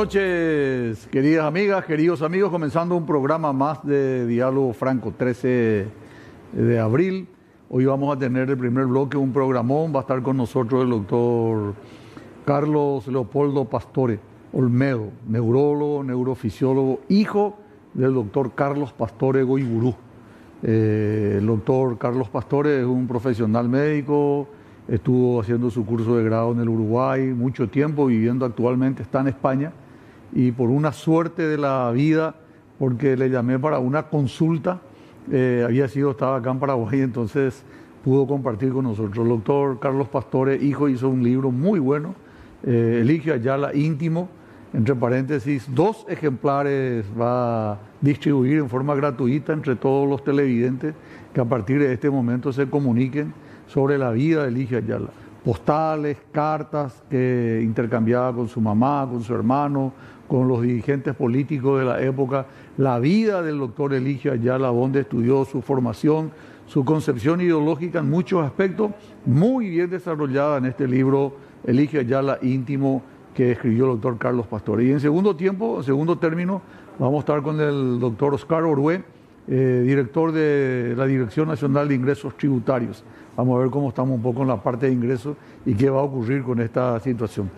noches, queridas amigas, queridos amigos, comenzando un programa más de Diálogo Franco, 13 de abril. Hoy vamos a tener el primer bloque, un programón. Va a estar con nosotros el doctor Carlos Leopoldo Pastore Olmedo, neurólogo, neurofisiólogo, hijo del doctor Carlos Pastore Goiburú. El doctor Carlos Pastore es un profesional médico, estuvo haciendo su curso de grado en el Uruguay mucho tiempo, viviendo actualmente, está en España, y por una suerte de la vida, porque le llamé para una consulta, estaba acá en Paraguay, entonces pudo compartir con nosotros. El doctor Carlos Pastore, hijo, hizo un libro muy bueno, Eligio Ayala Íntimo, entre paréntesis, 2 ejemplares va a distribuir en forma gratuita entre todos los televidentes que a partir de este momento se comuniquen sobre la vida de Eligio Ayala. Postales, cartas que intercambiaba con su mamá, con su hermano, con los dirigentes políticos de la época, la vida del doctor Eligio Ayala, donde estudió, su formación, su concepción ideológica en muchos aspectos, muy bien desarrollada en este libro Eligio Ayala Íntimo, que escribió el doctor Carlos Pastore. Y en segundo término, vamos a estar con el doctor Oscar Orué, director de la Dirección Nacional de Ingresos Tributarios. Vamos a ver cómo estamos un poco en la parte de ingresos y qué va a ocurrir con esta situación.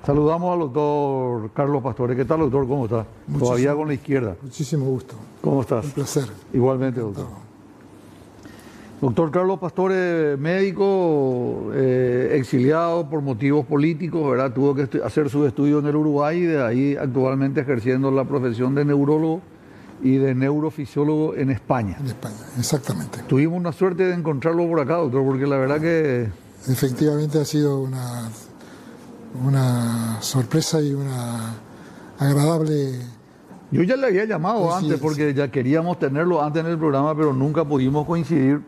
Saludamos al doctor Carlos Pastore. ¿Qué tal, doctor? ¿Cómo está? Todavía con la izquierda. Muchísimo gusto. ¿Cómo estás? Un placer. Igualmente, doctor. Doctor Carlos Pastore, médico, exiliado por motivos políticos, ¿verdad? Tuvo que hacer sus estudios en el Uruguay y de ahí actualmente ejerciendo la profesión de neurólogo y de neurofisiólogo en España. En España, exactamente. Tuvimos una suerte de encontrarlo por acá, doctor, porque la verdad que... Efectivamente ha sido una sorpresa y una agradable... Yo ya le había llamado antes porque ya queríamos tenerlo antes en el programa, pero nunca pudimos coincidir.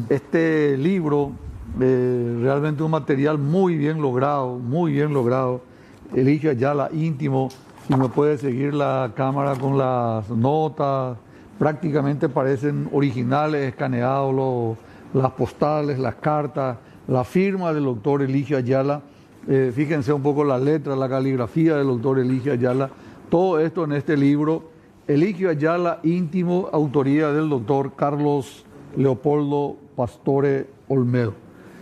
Este libro, realmente un material muy bien logrado, Eligio Ayala Íntimo. Si me puede seguir la cámara con las notas, prácticamente parecen originales, escaneados las postales, las cartas, la firma del doctor Eligio Ayala. Fíjense un poco la letra, la caligrafía del doctor Eligio Ayala. Todo esto en este libro, Eligio Ayala Íntimo, autoría del doctor Carlos Leopoldo Pastore Olmedo.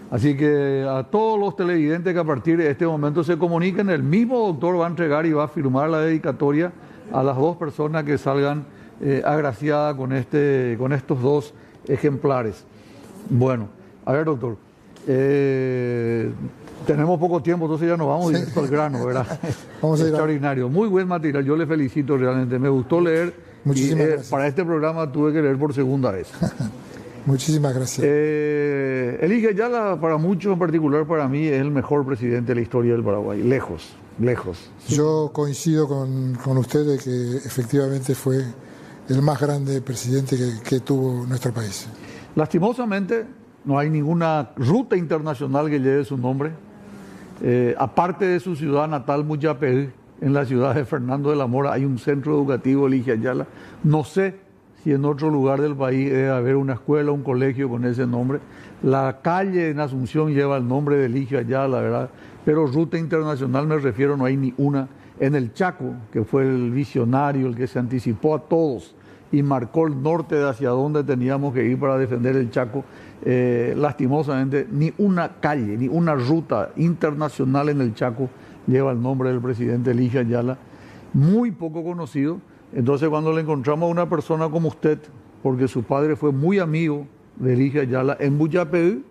Así que a todos los televidentes que a partir de este momento se comuniquen, el mismo doctor va a entregar y va a firmar la dedicatoria a las 2 personas que salgan agraciadas con estos 2 ejemplares. Bueno, a ver, doctor, tenemos poco tiempo, entonces ya nos vamos directo al grano, ¿verdad? Vamos a ir extraordinario, muy buen material, yo le felicito realmente, me gustó leer. Muchísimas gracias. Para este programa tuve que leer por segunda vez. Muchísimas gracias. Eligio Ayala, para muchos, en particular para mí, es el mejor presidente de la historia del Paraguay, lejos. Yo coincido con usted de que efectivamente fue el más grande presidente que tuvo nuestro país. Lastimosamente, no hay ninguna ruta internacional que lleve su nombre. Aparte de su ciudad natal, Muyapel, en la ciudad de Fernando de la Mora, hay un centro educativo Eligio Ayala. No sé si en otro lugar del país debe haber una escuela, un colegio con ese nombre. La calle en Asunción lleva el nombre de Eligio Ayala, ¿verdad? Pero ruta internacional me refiero, no hay ni una. En el Chaco, que fue el visionario, el que se anticipó a todos y marcó el norte de hacia dónde teníamos que ir para defender el Chaco, lastimosamente ni una calle, ni una ruta internacional en el Chaco lleva el nombre del presidente Eligio Ayala, muy poco conocido. Entonces cuando le encontramos a una persona como usted, porque su padre fue muy amigo de Eligio Ayala en Muyapel,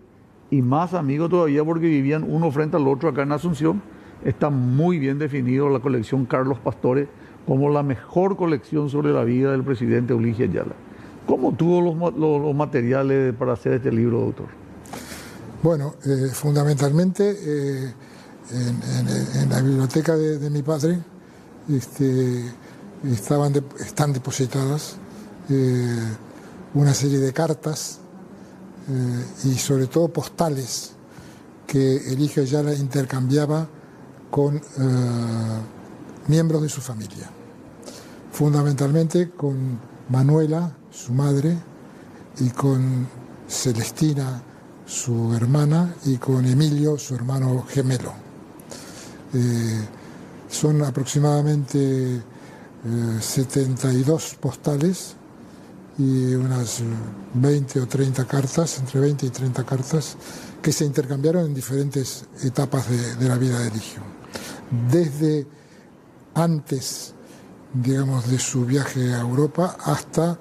y más amigo todavía porque vivían uno frente al otro acá en Asunción, está muy bien definido la colección Carlos Pastore como la mejor colección sobre la vida del presidente Eligio Ayala. ¿Cómo tuvo los materiales para hacer este libro, doctor? Bueno, fundamentalmente en la biblioteca de mi padre están depositadas una serie de cartas y sobre todo postales que Eligio Ayala intercambiaba con miembros de su familia, fundamentalmente con Manuela, su madre, y con Celestina, su hermana, y con Emilio, su hermano gemelo. Son aproximadamente 72 postales y unas 20 o 30 cartas, entre 20 y 30 cartas, que se intercambiaron en diferentes etapas de la vida de Eligio. Desde antes, digamos, de su viaje a Europa hasta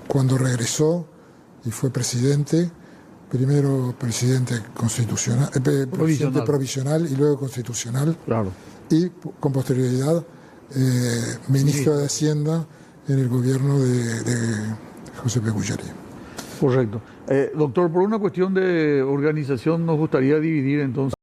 cuando regresó y fue presidente, primero presidente constitucional, presidente provisional y luego constitucional, claro, y con posterioridad ministro de Hacienda en el gobierno de José P. Guggiari. Correcto. Doctor, por una cuestión de organización nos gustaría dividir entonces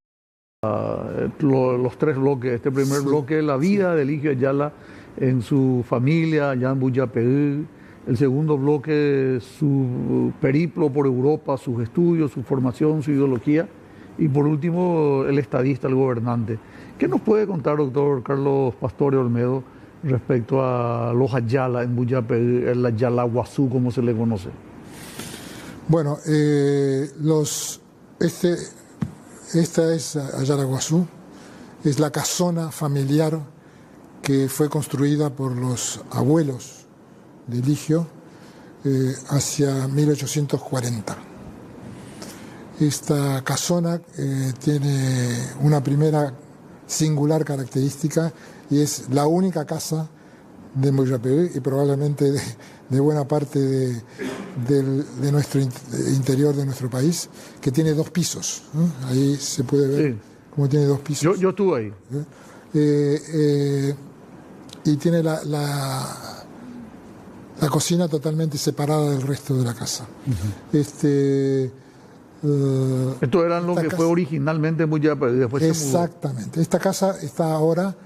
los tres bloques. Este primer bloque, la vida de Eligio Ayala en su familia, allá en Buyapeú. El segundo bloque, su periplo por Europa, sus estudios, su formación, su ideología. Y por último, el estadista, el gobernante. ¿Qué nos puede contar, doctor Carlos Pastore Olmedo, respecto a los Ayala en Buyapeú, el Ayala Guazú, como se le conoce? Bueno, esta es Ayala Guazú, es la casona familiar que fue construida por los abuelos de Eligio hacia 1840. Esta casona tiene una primera singular característica y es la única casa de Buyapeú y probablemente de buena parte de nuestro interior de nuestro país, que tiene 2 pisos. Ahí se puede ver cómo tiene 2 pisos. Yo estuve ahí. Y tiene la cocina totalmente separada del resto de la casa. Esto era lo que fue originalmente Buyapeú, después exactamente. Se mudó. Esta casa está ahora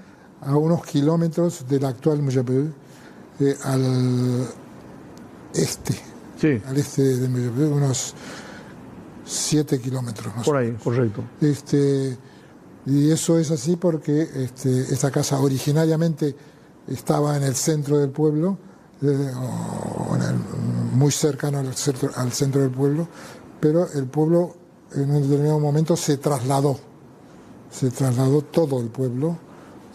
a unos kilómetros del actual Buyapeú, al este. Sí. Al este de Buyapeú, unos 7 kilómetros más. Por ahí, correcto. Y eso es así porque esta casa originariamente estaba en el centro del pueblo, muy cercano al centro del pueblo, pero el pueblo en un determinado momento se trasladó todo el pueblo,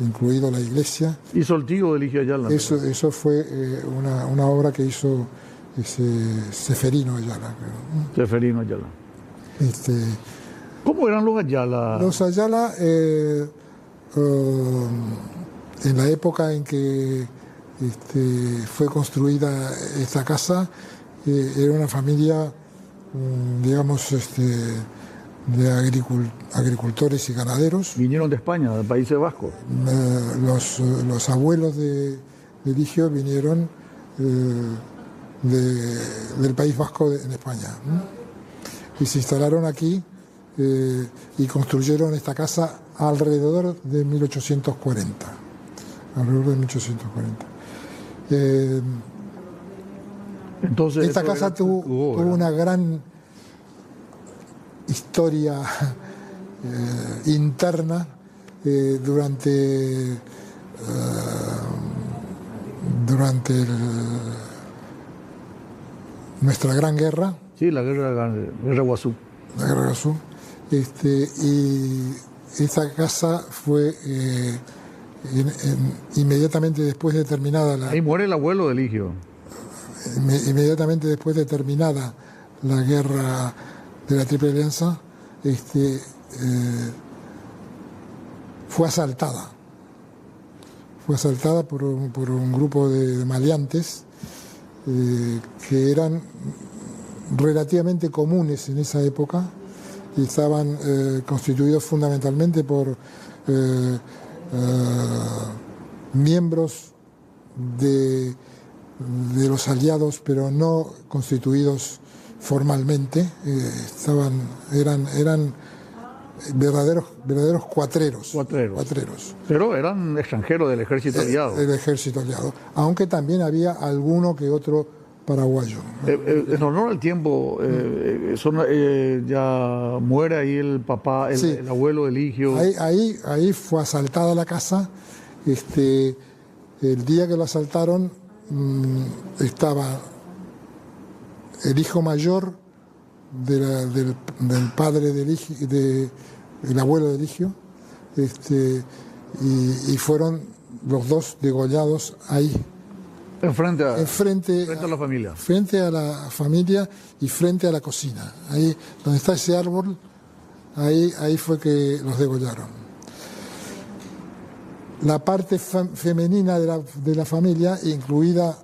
incluido la iglesia. Hizo el tío de Eligio Ayala. Eso fue una obra que hizo Seferino Ayala. Seferino Ayala. ¿Cómo eran los Ayala? Los Ayala, en la época en que fue construida esta casa, era una familia, digamos, de agricultores y ganaderos. Vinieron de España, del País Vasco. Los abuelos de Eligio vinieron del País Vasco en España, y se instalaron aquí y construyeron esta casa alrededor de 1840. Entonces, esta casa tuvo una gran historia interna durante nuestra gran guerra. Sí, la guerra Guazú. La guerra Guazú. Y esta casa fue inmediatamente después de terminada ahí muere el abuelo de Eligio. Inmediatamente después de terminada la guerra de la Triple Alianza, fue asaltada. Fue asaltada por un grupo de maleantes que eran relativamente comunes en esa época y estaban constituidos fundamentalmente por miembros de los aliados, pero no constituidos formalmente. Eran verdaderos cuatreros. Pero eran extranjeros del ejército aliado. Del ejército aliado, aunque también había alguno que otro paraguayo. En honor al tiempo, ya muere ahí el papá, el abuelo de Eligio. Ahí fue asaltada la casa. El día que lo asaltaron estaba el hijo mayor del padre del abuelo de Eligio, y fueron los dos degollados ahí. Frente a la familia. Frente a la familia y frente a la cocina. Ahí donde está ese árbol, ahí fue que los degollaron. La parte femenina de la familia, incluida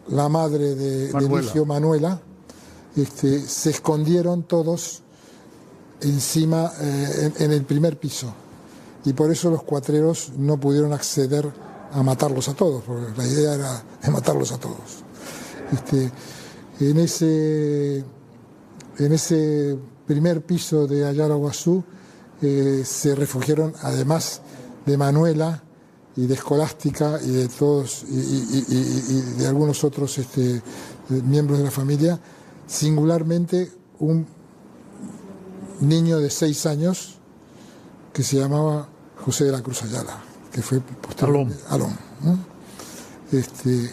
la madre de Eligio, Manuela, se escondieron todos encima, en el primer piso. Y por eso los cuatreros no pudieron acceder a matarlos a todos, porque la idea era de matarlos a todos. En ese primer piso de Ayala Guazú se refugiaron, además de Manuela y de Escolástica y de todos y de algunos otros miembros de la familia, singularmente un niño de 6 años que se llamaba José de la Cruz Ayala, que fue posteriormente Alón, ¿no?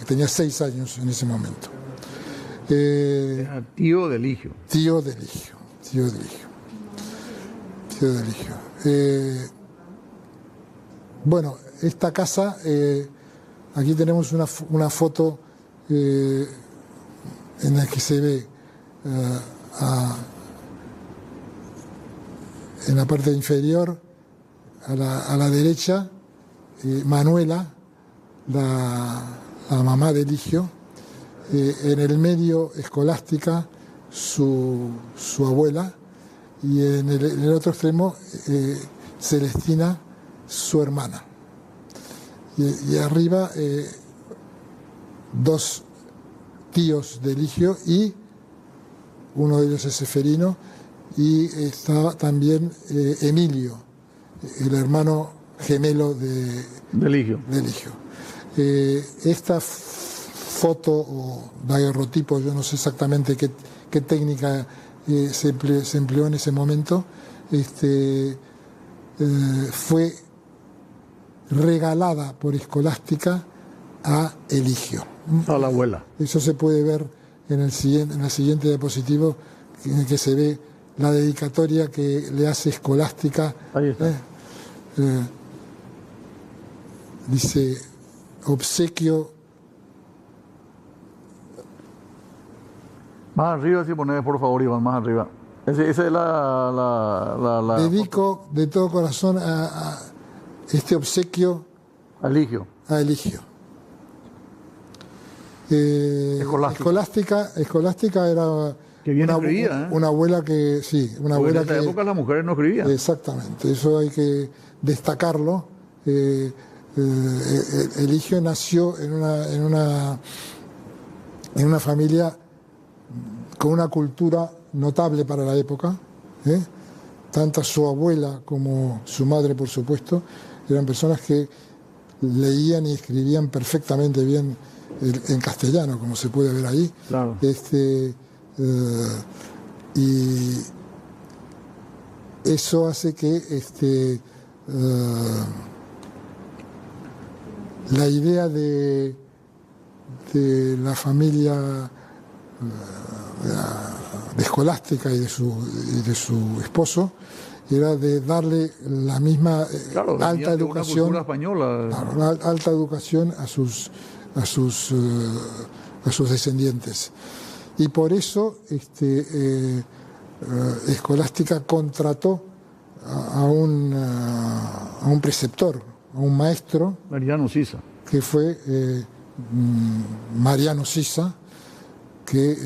Tenía 6 años en ese momento. Tío de Eligio. Tío de Eligio. Bueno, esta casa, aquí tenemos una foto en la que se ve en la parte inferior, a la derecha, Manuela, la mamá de Eligio, en el medio Escolástica, su abuela, y en el otro extremo Celestina, su hermana. Y arriba 2 tíos de Eligio, y uno de ellos es Seferino, y estaba también Emilio, el hermano gemelo de Eligio. Esta foto o daguerrotipo, yo no sé exactamente qué técnica se empleó en ese momento, fue regalada por Escolástica a Eligio. A la abuela. Eso se puede ver en el siguiente diapositivo, en el que se ve la dedicatoria que le hace Escolástica. Ahí está. Dice: obsequio. Más arriba, si pones, por favor, Iván, más arriba. Esa es la Dedico de todo corazón a este obsequio a Eligio. Escolástica era que bien escribía, una abuela que sí, una porque abuela en esa que época las mujeres no escribían. Exactamente, eso hay que destacarlo. Eligio nació en una familia con una cultura notable para la época. Tanto su abuela como su madre, por supuesto, eran personas que leían y escribían perfectamente bien en castellano, como se puede ver ahí. Claro. Y eso hace que la idea de la familia de Escolástica y de su esposo era de darle la misma alta educación, una española. Claro, alta educación a sus descendientes. Y por eso Escolástica contrató a un preceptor, a un maestro, Mariano Sisa, que fue Mariano Sisa, que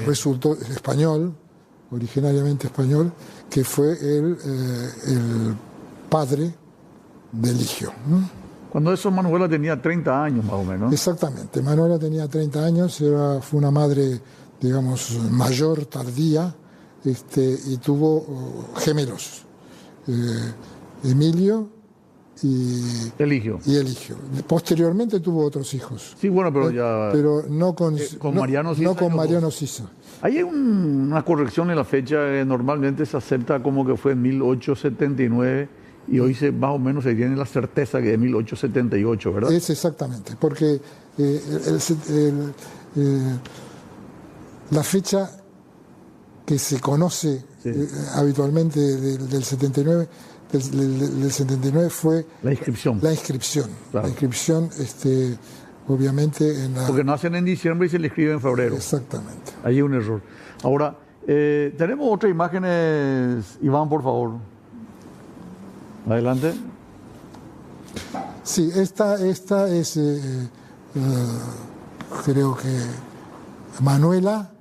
resultó español, originariamente español, que fue el padre de Eligio. Cuando eso Manuela tenía 30 años más o menos. Exactamente, Manuela tenía 30 años, fue una madre, digamos, mayor, tardía, y tuvo gemelos, Emilio y Eligio. Posteriormente tuvo otros hijos. Sí, bueno, pero no con Mariano Sisa. Hay una corrección en la fecha, normalmente se acepta como que fue en 1879 y hoy más o menos se tiene la certeza que es 1878, ¿verdad? Es exactamente, porque la fecha que se conoce habitualmente del 79 del 79 fue La inscripción. la inscripción. Claro. La inscripción, obviamente, en la... Porque nacen en diciembre y se le escribe en febrero. Exactamente. Ahí hay un error. Ahora, tenemos otras imágenes, Iván, por favor. Adelante. Sí, esta es, creo que Manuela,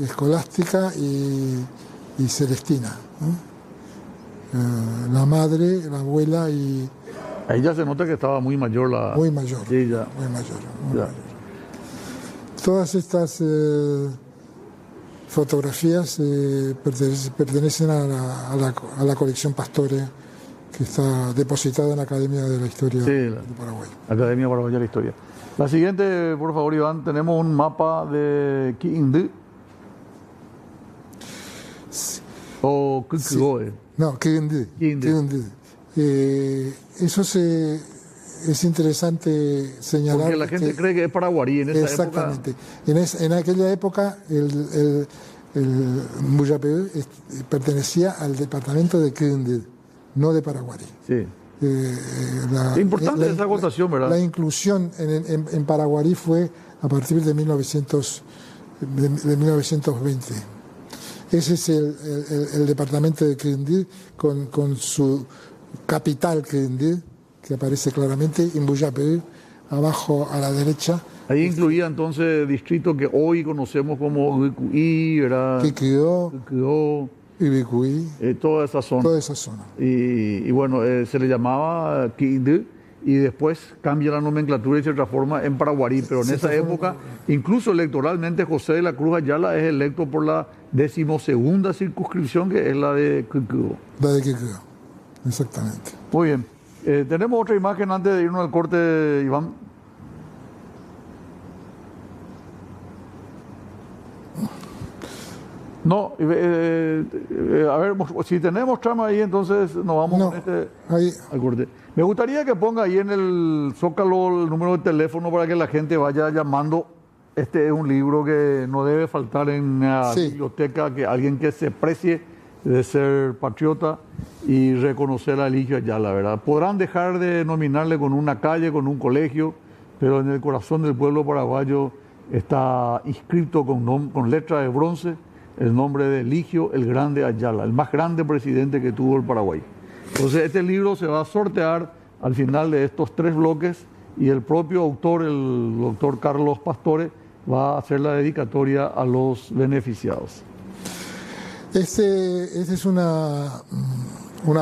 Escolástica y Celestina, ¿no? La madre, la abuela y... Ahí ya se nota que estaba muy mayor la... Muy mayor. Sí, ya. Muy mayor. Muy Ya. mayor. Todas estas fotografías pertenecen a la colección Pastore, que está depositada en la Academia de la Historia Sí, de Paraguay. Academia Paraguaya de la Historia. La siguiente, por favor, Iván, tenemos un mapa de Quindí. O Quindí. No, Quindí. Quindí. Eso es interesante señalar. Porque la gente cree que es paraguarí en esa exactamente. En aquella época el Muyapeu pertenecía al departamento de Quindí, no de Paraguarí. Sí. Importante esa acotación, ¿verdad? La inclusión en Paraguarí fue a partir de 1920. Ese es el departamento de Quindí con su capital Quindí, que aparece claramente, en Muyapeu, abajo a la derecha. Ahí incluía entonces distritos que hoy conocemos como Ubicuí, ¿verdad? Quiqueo, Quindío, Ibicuí, toda esa zona. toda esa zona. Y bueno, se le llamaba Quindí y después cambia la nomenclatura y se transforma en paraguarí. Pero en Se esa transforma época, incluso electoralmente, José de la Cruz Ayala es electo por la 12ª circunscripción, que es la de Quiqueo. La de Quiqueo, exactamente. Muy bien. Tenemos otra imagen antes de irnos al corte, Iván. No, a ver, si tenemos trama ahí, entonces nos vamos No, con este ahí, al corte. Me gustaría que ponga ahí en el Zócalo el número de teléfono para que la gente vaya llamando. Este es un libro que no debe faltar en la Sí. biblioteca, que alguien que se precie de ser patriota y reconocer a Eligio Ayala, ¿verdad? Podrán dejar de nominarle con una calle, con un colegio, pero en el corazón del pueblo paraguayo está inscrito con letra de bronce el nombre de Eligio el Grande Ayala, el más grande presidente que tuvo el Paraguay. Entonces este libro se va a sortear al final de estos 3 bloques y el propio autor, el doctor Carlos Pastore, va a hacer la dedicatoria a los beneficiados. Este es una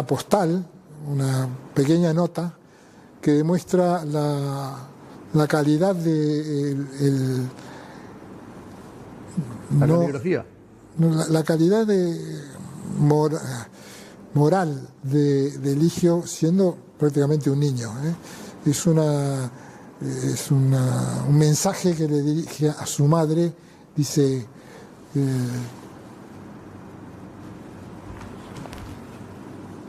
postal, una pequeña nota que demuestra la calidad de La caligrafía. la calidad moral de Eligio siendo prácticamente un niño, ¿eh? Es un mensaje que le dirige a su madre, dice...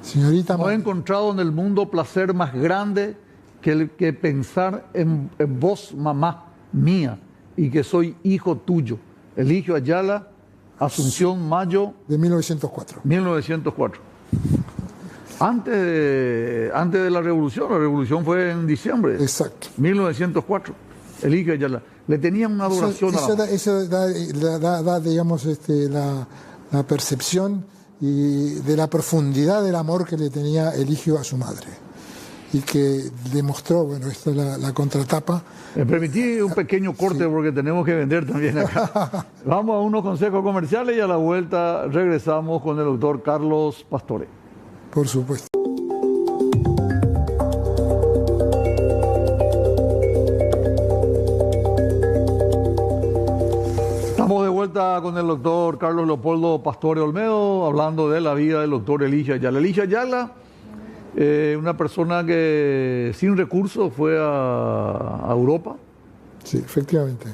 Señorita, No he encontrado en el mundo placer más grande que pensar en vos, mamá mía, y que soy hijo tuyo. Eligio Ayala, Asunción, mayo de 1904. 1904. Antes de la revolución fue en diciembre. Exacto. 1904. Eligio Ayala. Le tenían una adoración a la... Eso da, digamos, la percepción y de la profundidad del amor que le tenía Eligio a su madre. Y que demostró, bueno, esta es la contratapa. Me permití un pequeño corte porque tenemos que vender también acá. Vamos a unos consejos comerciales y a la vuelta regresamos con el doctor Carlos Pastore. Por supuesto. Estamos de vuelta con el doctor Carlos Leopoldo Pastore Olmedo, hablando de la vida del doctor Eligio Ayala. Eligio Ayala, una persona que sin recursos fue a Europa. Sí, efectivamente.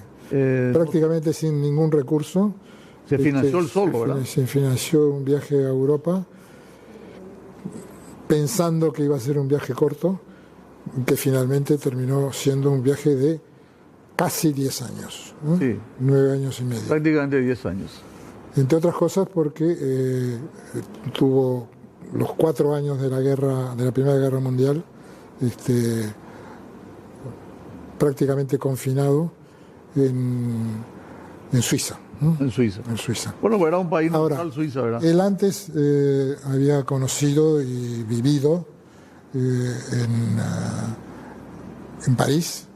Prácticamente sin ningún recurso. Se financió el solo, ¿verdad? Se financió un viaje a Europa pensando que iba a ser un viaje corto, que finalmente terminó siendo un viaje de casi 10 años, ¿no? Sí. 9 años y medio. Prácticamente 10 años. Entre otras cosas porque tuvo los 4 años de la Primera Guerra Mundial, prácticamente confinado en Suiza. En Suiza. En Suiza. Bueno, pues era un país Ahora, neutral, Suiza, ¿verdad? Él antes había conocido y vivido en París,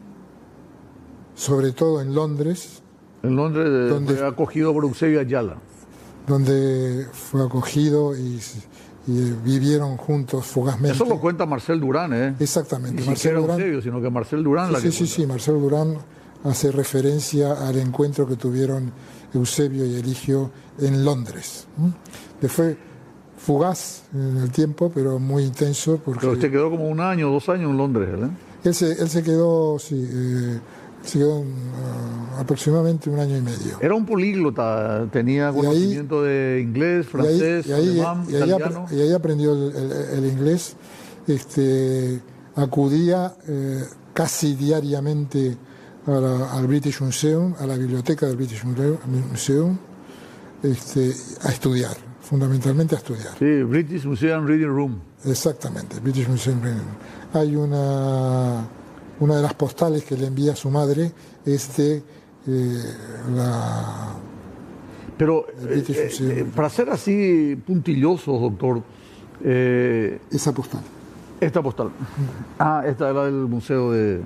sobre todo en Londres. En Londres, donde fue acogido por Eusebio Ayala. Donde fue acogido y vivieron juntos fugazmente. Eso lo cuenta Marcel Durán, ¿eh? Exactamente. Ni siquiera Eusebio, sino que Marcel Durán. Sí, Marcel Durán hace referencia al encuentro que tuvieron Eusebio y Eligio en Londres. Fue fugaz en el tiempo, pero muy intenso. Porque pero usted quedó como 1 año, 2 años en Londres, ¿eh? Él se quedó, aproximadamente 1 año y medio. Era un políglota, tenía conocimiento de inglés, francés, alemán, italiano. Y ahí aprendió el inglés. Acudía casi diariamente al British Museum, a la biblioteca del British Museum, a estudiar, fundamentalmente a estudiar. Sí, British Museum Reading Room. Exactamente, British Museum Reading Room. Hay una de las postales que le envía a su madre es de Pero para ser así puntillosos, doctor... esa postal. Esta postal. Esta era del museo de...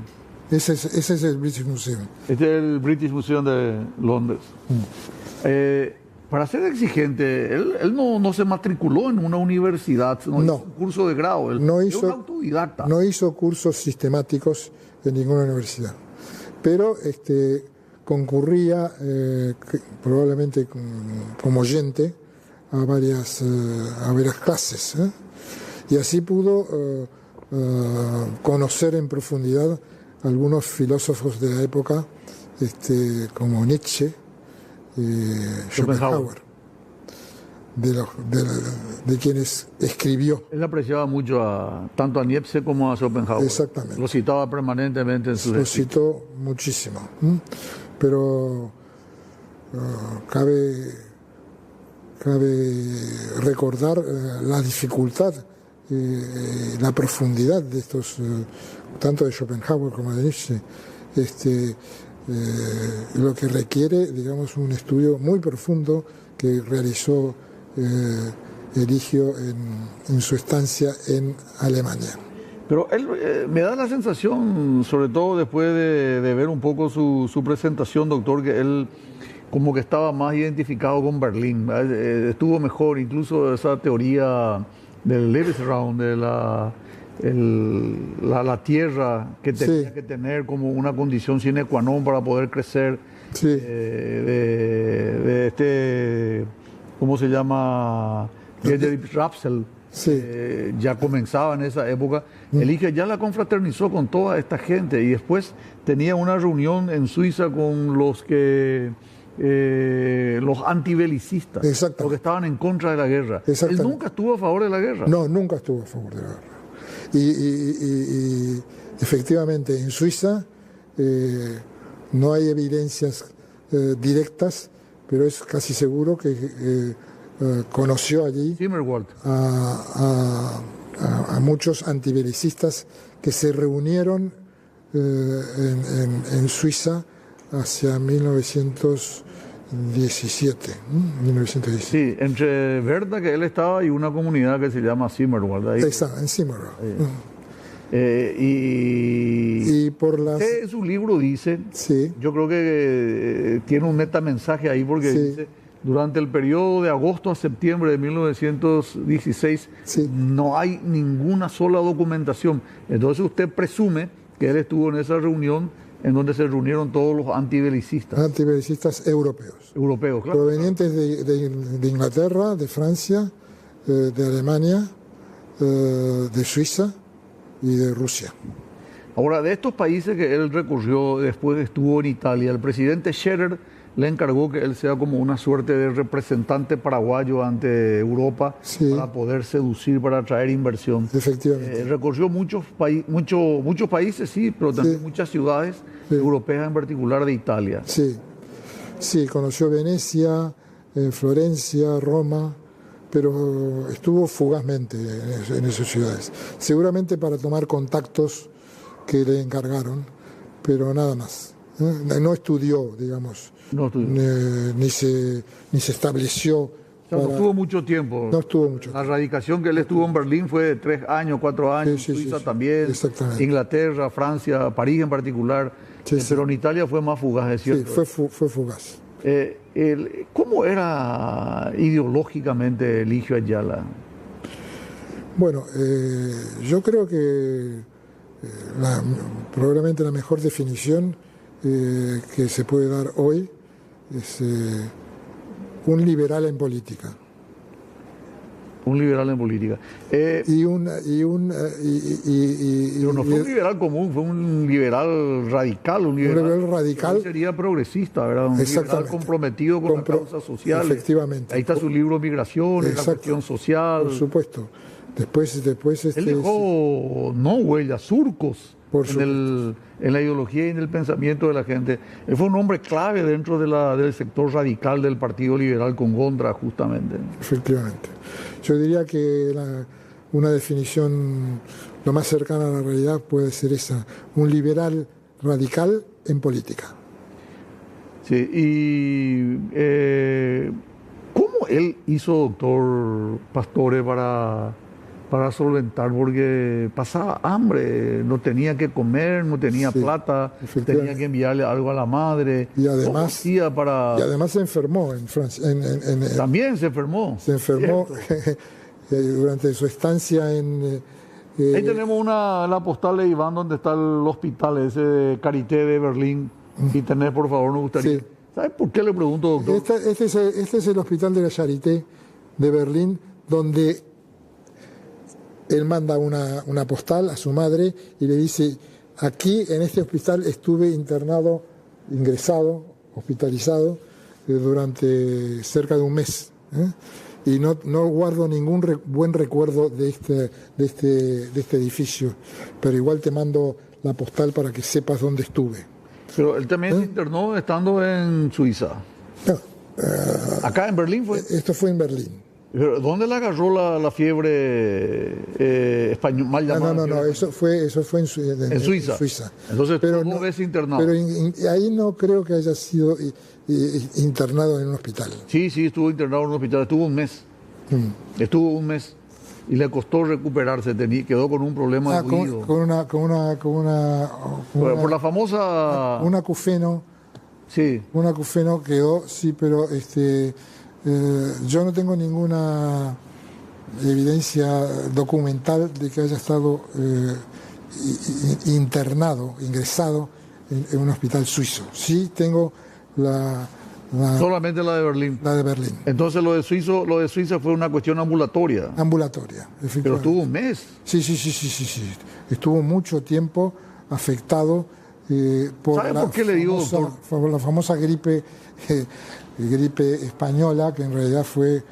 Ese es el British Museum. Este es el British Museum de Londres. Para ser exigente, él no se matriculó en una universidad, no hizo un curso de grado, él es un autodidacta. No hizo cursos sistemáticos en ninguna universidad, pero concurría probablemente como oyente a varias clases, y así pudo conocer en profundidad algunos filósofos de la época, como Nietzsche, Schopenhauer, de quienes escribió. Él apreciaba mucho tanto a Nietzsche como a Schopenhauer. Exactamente. Lo citaba permanentemente en sus escritos. Lo citó muchísimo. Pero cabe recordar la dificultad, la profundidad de estos, tanto de Schopenhauer como de Nietzsche. Lo que requiere, digamos, un estudio muy profundo que realizó Eligio en su estancia en Alemania. Pero él me da la sensación, sobre todo después de ver un poco su presentación, doctor, que él como que estaba más identificado con Berlín, estuvo mejor, incluso esa teoría del Lebensraum, de la tierra que tenía que tener como una condición sine qua non para poder crecer, ¿cómo se llama? Friedrich Rapsel. Ya comenzaba en esa época. Eligio ya la confraternizó con toda esta gente y después tenía una reunión en Suiza con los antibelicistas, los que estaban en contra de la guerra. Él nunca estuvo a favor de la guerra. No, nunca estuvo a favor de la guerra. Y efectivamente en Suiza no hay evidencias directas, pero es casi seguro que conoció allí a muchos antibelicistas que se reunieron en Suiza hacia 1917. Sí, entre Werda, que él estaba, y una comunidad que se llama Zimmerwald. Ahí. Exacto, en Zimmerwald. Y por las... en su libro dice, yo creo que tiene un metamensaje ahí, porque dice, durante el periodo de agosto a septiembre de 1916 no hay ninguna sola documentación. Entonces usted presume que él estuvo en esa reunión en donde se reunieron todos los antibelicistas. Antibelicistas europeos. Europeos, claro. Provenientes de Inglaterra, de Francia, de Alemania, de Suiza y de Rusia. Ahora, de estos países que él recorrió, después estuvo en Italia, el presidente Scherer le encargó que él sea como una suerte de representante paraguayo ante Europa para poder seducir, para atraer inversión. Efectivamente. Recorrió muchos países, sí, pero también muchas ciudades europeas, en particular de Italia. Sí, conoció Venecia, Florencia, Roma, pero estuvo fugazmente en esas ciudades. Seguramente para tomar contactos que le encargaron, pero nada más. No estudió, digamos, No estudió. ni se estableció. O sea, no estuvo mucho tiempo. No estuvo mucho tiempo. La radicación que él estuvo en Berlín fue de 3 años, 4 años, Sí, Suiza sí. también, Exactamente. Inglaterra, Francia, París en particular, Sí, sí. pero en Italia fue más fugaz, es Sí, cierto. fue fugaz. ¿Cómo era ideológicamente Eligio Ayala? Bueno, yo creo que probablemente la mejor definición que se puede dar hoy es un liberal en política. Un liberal en política. Pero No fue un liberal común, fue un liberal radical. Un liberal radical. Sería progresista, ¿verdad? Un liberal Exactamente. comprometido con las causas sociales. Efectivamente. Ahí está su libro Migración, la Exacto. cuestión social. Por supuesto. Después Él dejó, no huellas, surcos Por en la ideología y en el pensamiento de la gente. Él fue un hombre clave dentro del sector radical del Partido Liberal con Gondra, justamente. Efectivamente. Yo diría que una definición lo más cercana a la realidad puede ser esa, un liberal radical en política. Sí, y ¿cómo él hizo, doctor Pastore, para solventar? Porque pasaba hambre, no tenía que comer, no tenía Sí, plata, efectivamente. tenía que enviarle algo a la madre. Y ¿Cómo además, hacía para...? se enfermó en Francia. También se enfermó. Se enfermó durante su estancia Ahí tenemos la postal de Iván donde está el hospital ese de Charité de Berlín. Si tenés, por favor, nos gustaría. Sí. ¿Sabes por qué le pregunto, doctor? Este es el hospital de la Charité de Berlín, donde él manda una postal a su madre y le dice: aquí en este hospital estuve ingresado, hospitalizado, durante cerca de un mes. Y no guardo ningún buen recuerdo de este edificio, pero igual te mando la postal para que sepas dónde estuve. Pero él también se internó estando en Suiza. No, Acá en Berlín fue. esto fue en Berlín. Pero ¿dónde le agarró la fiebre española, mal llamada? No, eso fue en Suiza. Entonces pero tuvo veces internado. Pero ahí no creo que haya sido internado en un hospital. Sí, estuvo internado en un hospital, estuvo un mes. Estuvo un mes y le costó recuperarse, quedó con un problema de oído. Por la famosa... Un acufeno. Sí. Un acufeno quedó, sí, pero yo no tengo ninguna evidencia documental de que haya estado ingresado en un hospital suizo. Sí tengo solamente la de Berlín. La de Berlín. Entonces lo de Suiza fue una cuestión ambulatoria. Ambulatoria, efectivamente. Pero estuvo un mes. Sí. Estuvo mucho tiempo afectado por qué le digo, doctor? Por la famosa gripe española, que en realidad fue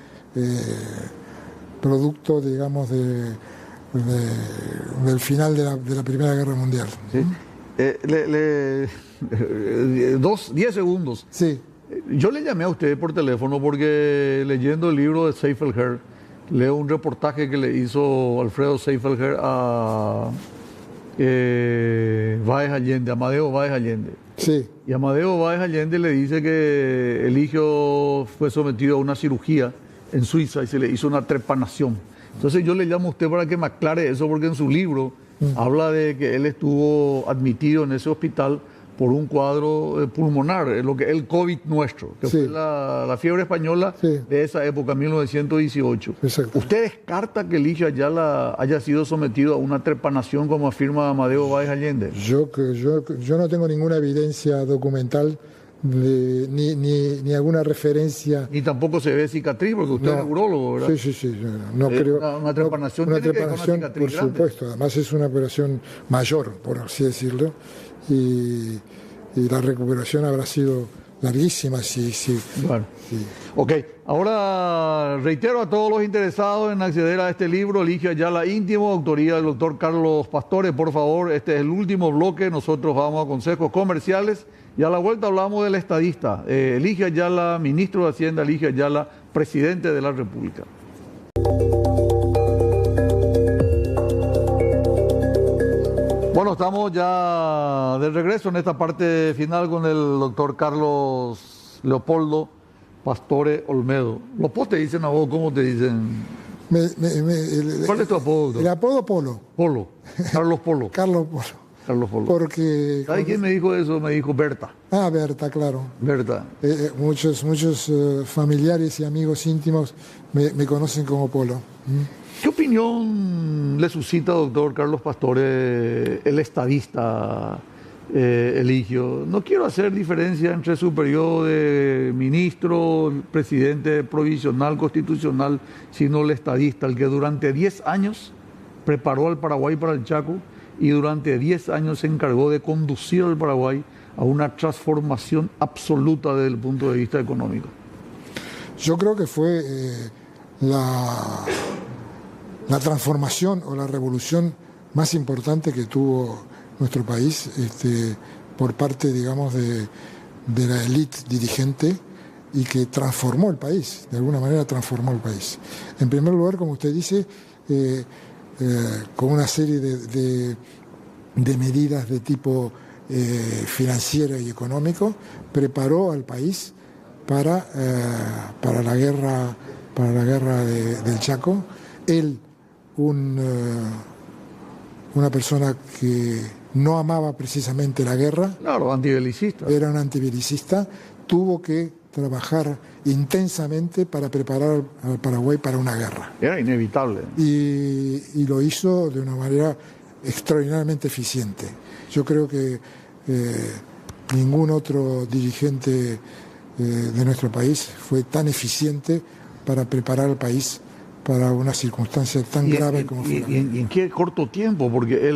producto, digamos, del final de la Primera Guerra Mundial. Sí. 10 segundos. Sí. Yo le llamé a usted por teléfono porque leyendo el libro de Seyfelher, leo un reportaje que le hizo Alfredo Seyfelher a Báez Allende, Amadeo Báez Allende. Sí. Y Amadeo Báez Allende le dice que Eligio fue sometido a una cirugía en Suiza y se le hizo una trepanación. Entonces yo le llamo a usted para que me aclare eso, porque en su libro habla de que él estuvo admitido en ese hospital por un cuadro pulmonar, el COVID nuestro, que fue la fiebre española de esa época, 1918. Exacto. ¿Usted descarta que Eligio Ayala haya sido sometido a una trepanación, como afirma Amadeo Báez Allende? Yo no tengo ninguna evidencia documental ni alguna referencia. Ni tampoco se ve cicatriz, porque usted es neurólogo, ¿verdad? Sí. No creo. Una trepanación, una tiene que ver con trepanación, una cicatriz por grande. supuesto. Además es una operación mayor, por así decirlo, y la recuperación habrá sido larguísima. Sí. Bueno. Ok, ahora reitero a todos los interesados en acceder a este libro, Eligio Ayala Íntimo, autoría del doctor Carlos Pastore. Por favor, este es el último bloque, nosotros vamos a consejos comerciales y a la vuelta hablamos del estadista, Eligio Ayala, ministro de Hacienda, Eligio Ayala, presidente de la República. Bueno, estamos ya de regreso en esta parte final con el doctor Carlos Leopoldo Pastore Olmedo. ¿Los te dicen a vos? ¿Cómo te dicen? ¿Cuál es tu apodo, doctor? El apodo Polo. Polo. Carlos Polo. Carlos Polo. Carlos Polo. Porque... ¿Sabes quién me dijo eso? Me dijo Berta. Ah, Berta, claro. Berta. Muchos familiares y amigos íntimos me conocen como Polo. ¿Qué opinión le suscita, doctor Carlos Pastore, el estadista Eligio? No quiero hacer diferencia entre su periodo de ministro, presidente provisional, constitucional, sino el estadista, el que durante 10 años preparó al Paraguay para el Chaco y durante 10 años se encargó de conducir al Paraguay a una transformación absoluta desde el punto de vista económico. Yo creo que fue la transformación o la revolución más importante que tuvo nuestro país por parte, digamos, de la élite dirigente y que transformó el país, de alguna manera transformó el país. En primer lugar, como usted dice, con una serie de medidas de tipo financiero y económico, preparó al país para la guerra del Chaco. Él, una persona que no amaba precisamente la guerra. Claro, antibelicista. Era un antibelicista. Tuvo que trabajar intensamente para preparar al Paraguay para una guerra. Era inevitable. Y lo hizo de una manera extraordinariamente eficiente. Yo creo que ningún otro dirigente de nuestro país fue tan eficiente para preparar al país para una circunstancia tan grave como fue. ¿Y en qué corto tiempo? Porque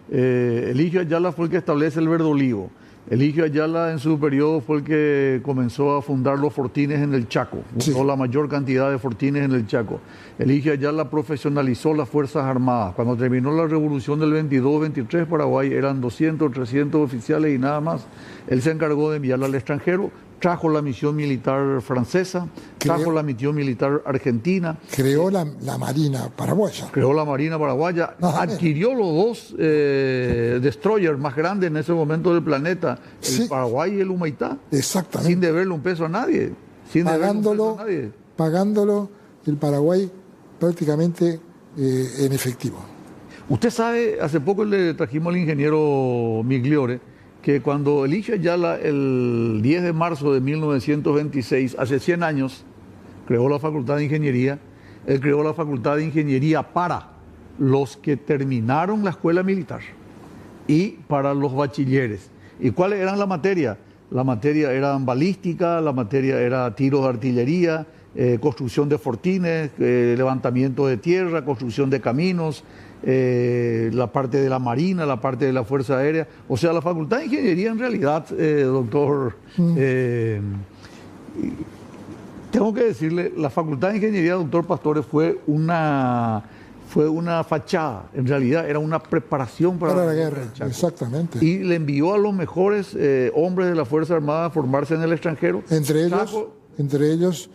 Eligio Ayala fue el que establece el Verde Olivo. Eligio Ayala en su periodo fue el que comenzó a fundar los fortines en el Chaco, fundó la mayor cantidad de fortines en el Chaco. Eligio Ayala profesionalizó las Fuerzas Armadas. Cuando terminó la revolución del 22-23, Paraguay eran 200, 300 oficiales y nada más. Él se encargó de enviarla al extranjero, trajo la misión militar francesa, trajo la misión militar argentina. Creó la Marina paraguaya. Creó la Marina paraguaya, adquirió los dos destroyers más grandes en ese momento del planeta, el Paraguay y el Humaitá. Exactamente. Sin deberle un peso a nadie. Pagándolo el Paraguay prácticamente en efectivo. Usted sabe, hace poco le trajimos al ingeniero Migliore, que cuando Eligio Ayala, el 10 de marzo de 1926, hace 100 años, creó la Facultad de Ingeniería, él creó la Facultad de Ingeniería para los que terminaron la escuela militar y para los bachilleres. ¿Y cuáles eran la materia? La materia era balística, la materia era tiros de artillería, construcción de fortines, levantamiento de tierra, construcción de caminos, la parte de la Marina, la parte de la Fuerza Aérea. O sea, la Facultad de Ingeniería en realidad, doctor, tengo que decirle, la Facultad de Ingeniería, doctor Pastore, fue una fachada. En realidad era una preparación para la guerra. Exactamente. Y le envió a los mejores hombres de la Fuerza Armada a formarse en el extranjero. Entre ellos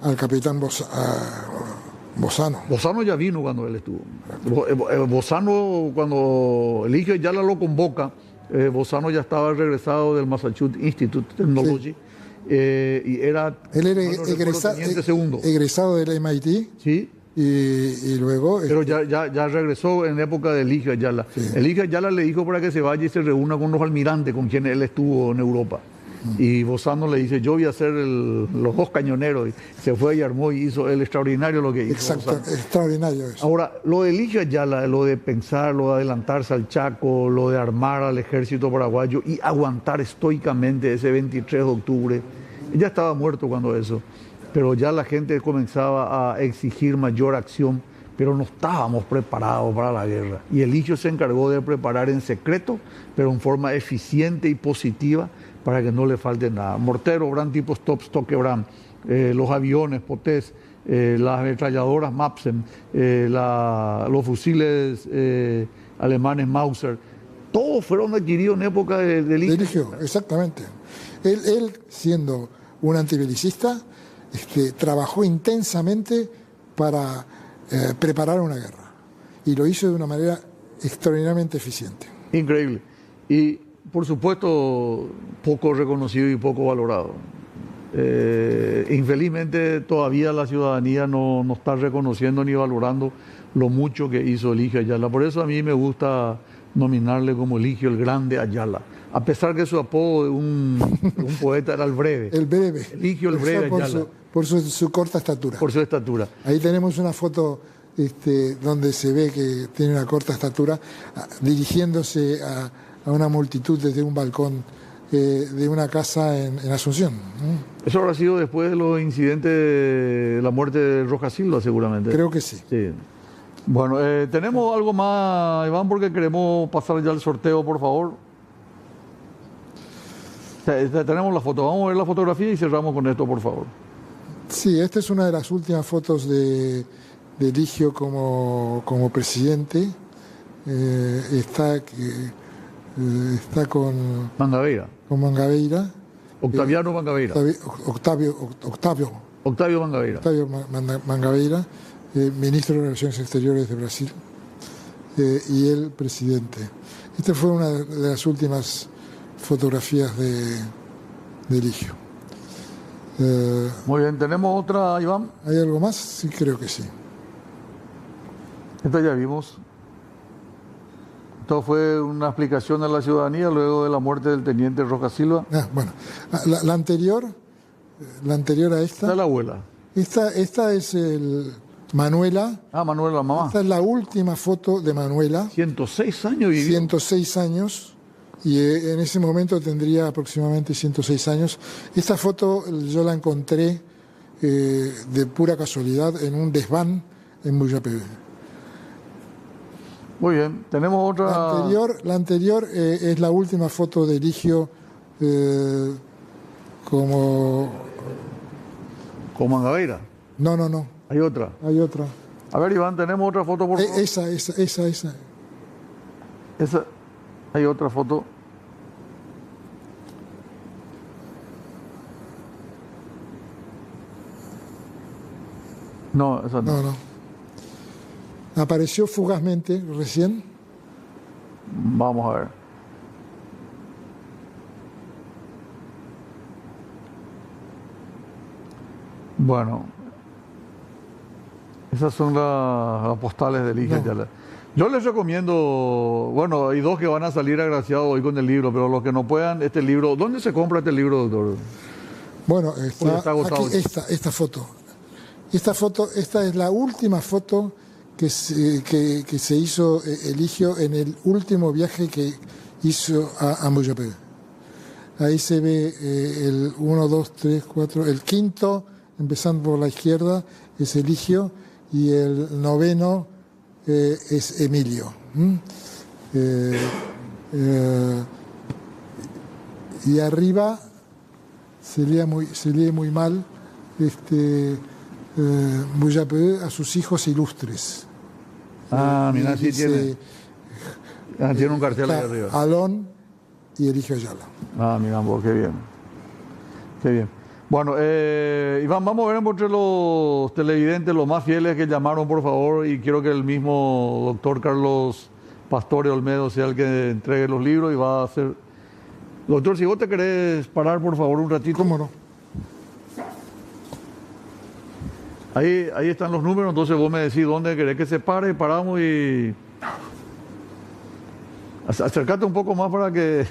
al capitán Bozano. Bozano ya vino cuando él estuvo. Bozano, cuando Eligio Ayala lo convoca, Bozano ya estaba regresado del Massachusetts Institute of Technology. Y él era egresado del MIT. Sí. Y luego... Pero ya regresó en época de Eligio Ayala. Sí. Eligio Ayala le dijo para que se vaya y se reúna con los almirantes con quienes él estuvo en Europa. Y Bozano le dice, yo voy a ser los dos cañoneros. Y se fue y armó y hizo el extraordinario lo que hizo. Exacto, extraordinario eso. Ahora, lo de Eligio Ayala, lo de pensar, lo de adelantarse al Chaco, lo de armar al ejército paraguayo y aguantar estoicamente ese 23 de octubre. Ya estaba muerto cuando eso. Pero ya la gente comenzaba a exigir mayor acción, pero no estábamos preparados para la guerra. Y Eligio se encargó de preparar en secreto, pero en forma eficiente y positiva, para que no le falte nada. Mortero, gran tipo Stop-Stocke-Brand, los aviones Potés, las ametralladoras Mapsen, los fusiles alemanes Mauser, todos fueron adquiridos en época de Eligio. Exactamente. Él siendo un antibelicista, trabajó intensamente para preparar una guerra y lo hizo de una manera extraordinariamente eficiente. Increíble. Y, por supuesto, poco reconocido y poco valorado. Infelizmente, todavía la ciudadanía no está reconociendo ni valorando lo mucho que hizo Eligio Ayala. Por eso a mí me gusta nominarle como Eligio el Grande Ayala. A pesar que su apodo de un poeta era el Breve. El Breve. Eligio el Breve Ayala. Por su corta estatura. Por su estatura. Ahí tenemos una foto donde se ve que tiene una corta estatura, dirigiéndose a una multitud desde un balcón de una casa en Asunción. Eso habrá sido después de los incidentes de la muerte de Rojas Silva, seguramente. Creo que sí. Sí. Bueno, tenemos algo más, Iván, porque queremos pasar ya al sorteo, por favor. Tenemos la foto. Vamos a ver la fotografía y cerramos con esto, por favor. Sí, esta es una de las últimas fotos de Eligio como presidente. Está con Mangabeira. Con Mangabeira. Octaviano Mangabeira. Octavio Mangabeira. Octavio Mangabeira, ministro de Relaciones Exteriores de Brasil, y el presidente. Esta fue una de las últimas fotografías de Eligio. Muy bien, ¿tenemos otra, Iván? ¿Hay algo más? Sí, creo que sí. Esta ya vimos. Esto fue una explicación a la ciudadanía luego de la muerte del teniente Rojas Silva. Bueno, la anterior a esta. Esta es la abuela. Esta es Manuela. Manuela, la mamá. Esta es la última foto de Manuela. 106 años vivió. 106 años. Y en ese momento tendría aproximadamente 106 años. Esta foto yo la encontré de pura casualidad en un desván en Muyapé. Muy bien, tenemos otra. La anterior es la última foto de Eligio como Mangabeira. No. Hay otra. A ver, Iván, tenemos otra foto, por favor. Esa. Hay otra foto. No, esa no. No. Apareció fugazmente recién. Vamos a ver. Bueno, esas son las postales de Eligio Ayala. Yo les recomiendo, bueno, hay dos que van a salir agraciados hoy con el libro, pero los que no puedan, este libro, ¿dónde se compra este libro, doctor? Bueno, está aquí esta foto. Esta es la última foto que se hizo Eligio en el último viaje que hizo a Muyapé. Ahí se ve el 1, 2, 3, 4, el quinto, empezando por la izquierda, es Eligio, y el noveno es Emilio. Y arriba se lee muy mal Muyapé a sus hijos ilustres. Mira, sí tiene. Tiene un cartel ahí arriba. Alón y Eligio Ayala. Mira, vos, qué bien. Qué bien. Bueno, Iván, vamos a ver entre los televidentes, los más fieles que llamaron, por favor, y quiero que el mismo doctor Carlos Pastore Olmedo sea el que entregue los libros y va a hacer. Doctor, si vos te querés parar, por favor, un ratito. ¿Cómo no? Ahí están los números, entonces vos me decís dónde querés que se pare, paramos y... Acercate un poco más para que...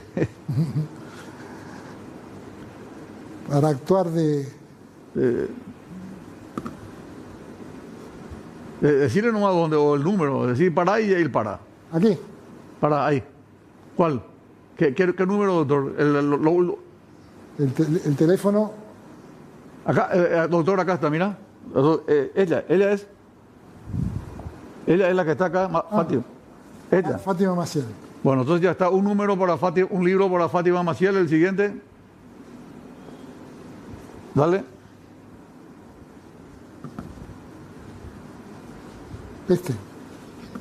para actuar decirle nomás dónde, o el número, decir para y él para. ¿Aquí? Para ahí. ¿Cuál? ¿Qué número, doctor? El teléfono. Acá, doctor, acá está, mira. Ella es la que está acá, Fátima. Ella. Fátima Maciel. Bueno, entonces ya está un número para Fátima, un libro para Fátima Maciel, el siguiente. Dale.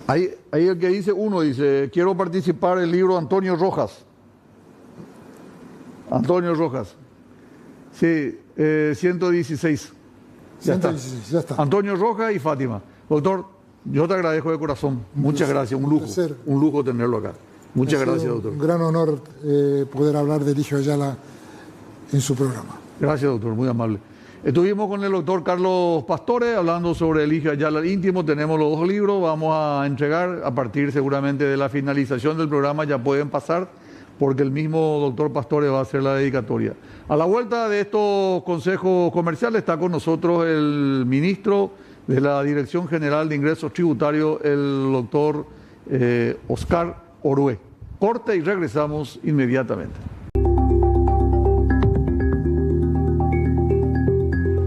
Ahí el que dice uno, dice, quiero participar en el libro Antonio Rojas. Antonio Rojas. Sí, 116. Ya está. Antonio Rojas y Fátima. Doctor, yo te agradezco de corazón. Muchas gracias, un lujo. Un lujo tenerlo acá. Muchas gracias, doctor. Un gran honor poder hablar de Eligio Ayala en su programa. Gracias, doctor, muy amable. Estuvimos con el doctor Carlos Pastore hablando sobre Eligio Ayala al íntimo. Tenemos los 2 libros, vamos a entregar a partir seguramente de la finalización del programa, ya pueden pasar, porque el mismo doctor Pastore va a hacer la dedicatoria. A la vuelta de estos consejos comerciales está con nosotros el ministro de la Dirección General de Ingresos Tributarios, el doctor Oscar Orué. Corte y regresamos inmediatamente.